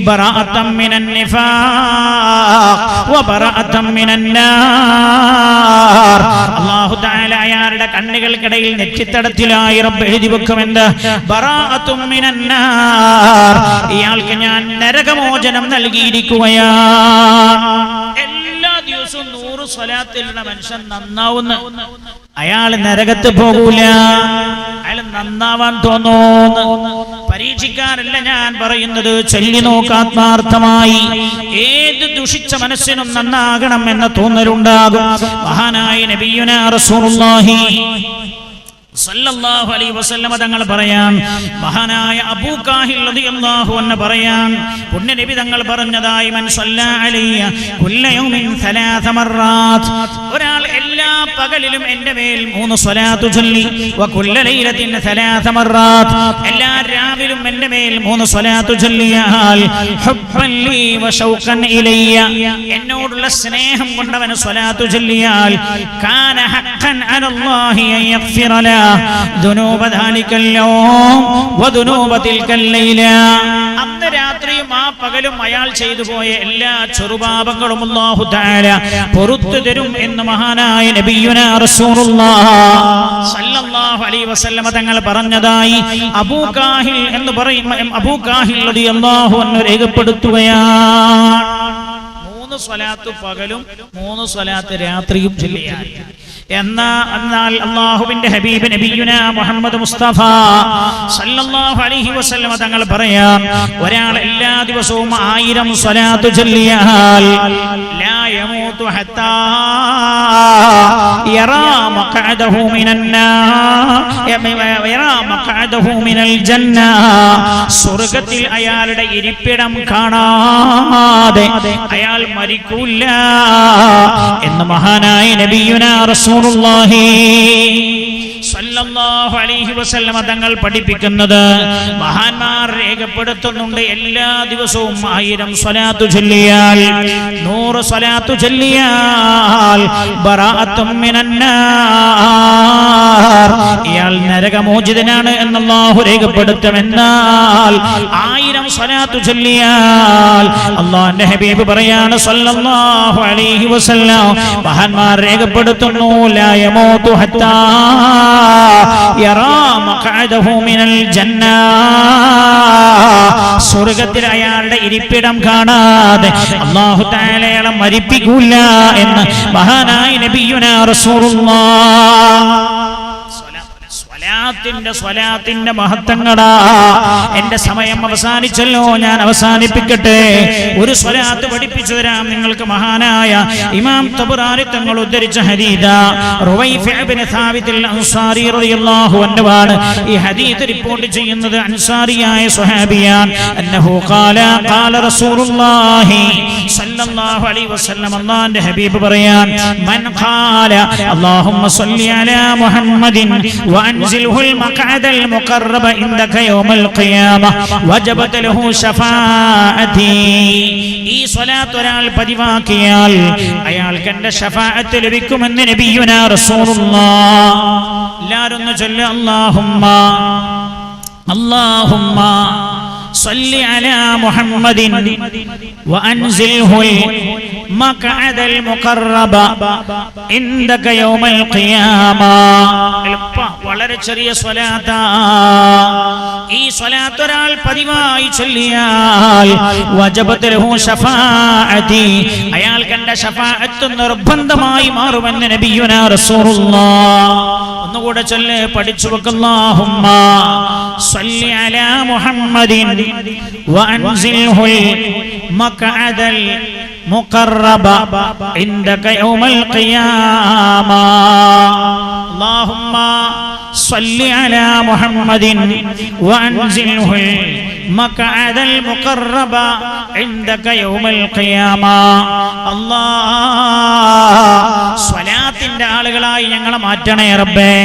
ബറാഅതൻ മിനൻ നിഫാഖ് വ ബറാഅതൻ മിനൻ നാർ. അല്ലാഹു തആല അയാളുടെ കണ്ണുകൾക്കിടയിൽ നെറ്റിത്തടത്തിലായി റബ്ബ് എഴുതി വെക്കുമെന്ന്, ബറാഅതുൻ മിനൻ നാർ. ഇയാൾക്ക് ഞാൻ നരകമോചനം നൽകിയിരിക്കുകയാണ്. എല്ലാ ദിവസവും 100 സ്വലാത്തിലുള്ള മനുഷ്യൻ നന്നാവുന്ന, അയാൾ നരകത്ത് പോകൂല, അയാൾ നന്നാവാൻ തോന്നുന്നു. പരീക്ഷിക്കാനല്ല ഞാൻ പറയുന്നത്, ചൊല്ലി നോക്കാത്മാർത്ഥമായി. ഏത് ദുഷിച്ച മനസ്സിനും നന്നാകണം എന്ന തോന്നലുണ്ടാകും. മഹാനായ നബിയുനാ റസൂലുള്ളാഹി സല്ലല്ലാഹു അലൈഹി വസല്ലം തങ്ങൾ പറയാൻ, മഹാനായ അബൂ കാഹിൽ റളിയല്ലാഹു അൻഹു പറയാൻ, പുണ്യ നബി തങ്ങൾ പറഞ്ഞതായി, മൻ സ്വല്ലാ അലയ്യ കുല്ല യൗമിൻ 3 മർറാത്ത്. ഒരാൾ എല്ലാ പകലിലും എൻ്റെ മേൽ 3 സ്വലാത്ത് ചൊല്ലി, വ കുല്ല ലൈലത്തിൻ 3 മർറാത്ത്. എല്ലാ രാവിലും എൻ്റെ മേൽ 3 സ്വലാത്ത് ചൊല്ലിയാൽ, ഹുബ്ബൻ ലീ വ ശൗഖൻ ഇലയ്യ, എന്നോടുള്ള സ്നേഹം കൊണ്ടവൻ സ്വലാത്ത് ചൊല്ലിയാൽ, കാന ഹഖ്ഖൻ അലല്ലാഹി അൻ യഗ്ഫിറ ലഹു, ദുനൂബ ദാലിക്കൽ യൗം വദുനൂബ തിൽക്കൽ ലൈല. അന്ന് രാത്രിയും ആ പകലും അയാൾ ചെയ്തു പോയ എല്ലാ ചെറുപാപങ്ങളും അല്ലാഹു തആല പുറത്തു തരും എന്ന് മഹാനായ നബിയുനാ റസൂലുള്ളാഹി സല്ലല്ലാഹു അലൈഹി വസല്ലമ തങ്ങൾ പറഞ്ഞതായി അബൂ കാഹിൽ എന്ന് പറയും അബൂ കാഹിൽ റളിയല്ലാഹു അൻഹു രേഖപ്പെടുത്തുകയാണ്. 3 സ്വലാത്ത് പകലും 3 സ്വലാത്ത് രാത്രിയും ചൊല്ലിയാൽ എന്നാൽ അല്ലാഹുവിന്റെ ഹബീബ് നബിയുനാ മുഹമ്മദ് മുസ്തഫ സല്ലല്ലാഹു അലൈഹി വസല്ലമ തങ്ങൾ പറയാം, ഒരാൾ എല്ലാ ദിവസവും 1000 സ്വലാത്ത് ചൊല്ലിയാൽ ലാ യമൂതു ഹത്താ യറാ മഖഅദഹു മിനൽ ജന്ന. സ്വർഗ്ഗത്തിൽ അയാളുടെ ഇരിപ്പിടം കാണാതെ അയാൾ മരിക്കൂല എന്ന് മഹാനായ നബിയുനാ റസൂലുള്ളാഹി സല്ലല്ലാഹു അലൈഹി വസല്ലമ തങ്ങൾ പഠിപ്പിക്കുന്നത്, മഹാന്മാർ രേഖപ്പെടുത്തുന്നുണ്ട്, എല്ലാ ദിവസവും 1000 സ്വലാത്ത് ചൊല്ലിയാൽ 100 സ്വലാത്ത് ചൊല്ലിയാൽ ബറാഅത്തും മിനന്നാർ, ഇയാൾ നരകമോചിതനാണ് എന്ന് അല്ലാഹു രേഖപ്പെടുത്തും. എന്നാൽ 1000 സ്വലാത്ത് ചൊല്ലിയാൽ അല്ലാഹുവിന്റെ ഹബീബ് പറയാണ് സല്ലല്ലാഹു അലൈഹി വസല്ലം, മഹാന്മാർ രേഖപ്പെടുത്തുന്നു, ലാ യമൂതു ഹത്താ യറാ മഖഅദഹു മിനൽ ജന്ന. സ്വർഗ്ഗത്തിൽ അയാളുടെ ഇരിപ്പിടം കാണാതെ അല്ലാഹു തആല അയാളെ മരിപ്പിക്കൂല എന്ന് മഹാനായ നബിയുനാ റസൂലുള്ളാഹി. സ്വലാത്തിന്റെ മഹത്വങ്ങളാ. എന്റെ സമയം അവസാനിച്ചല്ലോ, ഞാൻ അവസാനിപ്പിക്കട്ടെ. ഒരു സ്വലാത്ത് പഠിപ്പിച്ചു തരാം നിങ്ങൾക്ക്. മഹാനായ ഇമാം തബറാനി തങ്ങൾ ഉദ്ധരിച്ച ഹദീദാ റുവൈഫ ഇബ്നു സാബിത് അൽ അൻസാരി റളിയല്ലാഹു അൻഹു ആണ് ഈ ഹദീസ് റിപ്പോർട്ട് ചെയ്യുന്നത്. അൻസാരിയായ സ്വഹാബിയാൻ അന്നഹു ഖാല ഖാല റസൂലുള്ളാഹി സല്ലല്ലാഹു അലൈഹി വസല്ലം, അല്ലാഹുവിന്റെ ഹബീബ് പറയാൻ, മൻ ഖാല അല്ലാഹുമ്മ സ്വല്ലി അലാ മുഹമ്മദിൻ വഅൻസിൽഹു المقعد المقرب عندك يوم القيامة وجبت له شفاعتي. ഈ സ്വലാത്ത് ഒരാൾ പതിവാക്കിയാൽ അയാൾക്ക് എന്റെ ശഫാഅത്ത് ലഭിക്കുമെന്ന് നബിയുനാ റസൂലുള്ളാഹി. എല്ലാവരും ഒന്ന് ചൊല്ലുക, അല്ലാഹുമ്മ صل على محمد وأنزله المقعد المقرب عندك يوم القيامة. വളരെ ചെറിയ സ്വലാത്താ. ഈ സ്വലാത്ത് ഒരാൾ പതിവായി ചൊല്ലിയാൽ വജബത് ലഹു ശഫാഅതി, അയാൾക്ക് എന്റെ ശഫാഅത്ത് നിർബന്ധമായി മാറുമെന്ന് നബിയുനാ റസൂലുള്ളാഹി. ഒന്നുകൂടെ ചൊല്ല്, പഠിച്ചു വെക്ക്. അല്ലാഹുമ്മ സ്വല്ലി അലാ മുഹമ്മദിൻ വഅൻസിൽഹുൽ മഖഅദൽ മുഖറബ ഇൻദക യൗമൽ ഖിയാമ. അല്ലാഹുമ്മ സ്വല്ലി അലാ മുഹമ്മദിൻ വഅൻസിൽഹുൽ മഖഅദൽ മുഖറബ ഇൻദക യൗമൽ ഖിയാമ. അല്ലാഹ് സ്വലാത്തിന്റെ ആളുകളായി ഞങ്ങളെ മാറ്റണേ റബ്ബേ.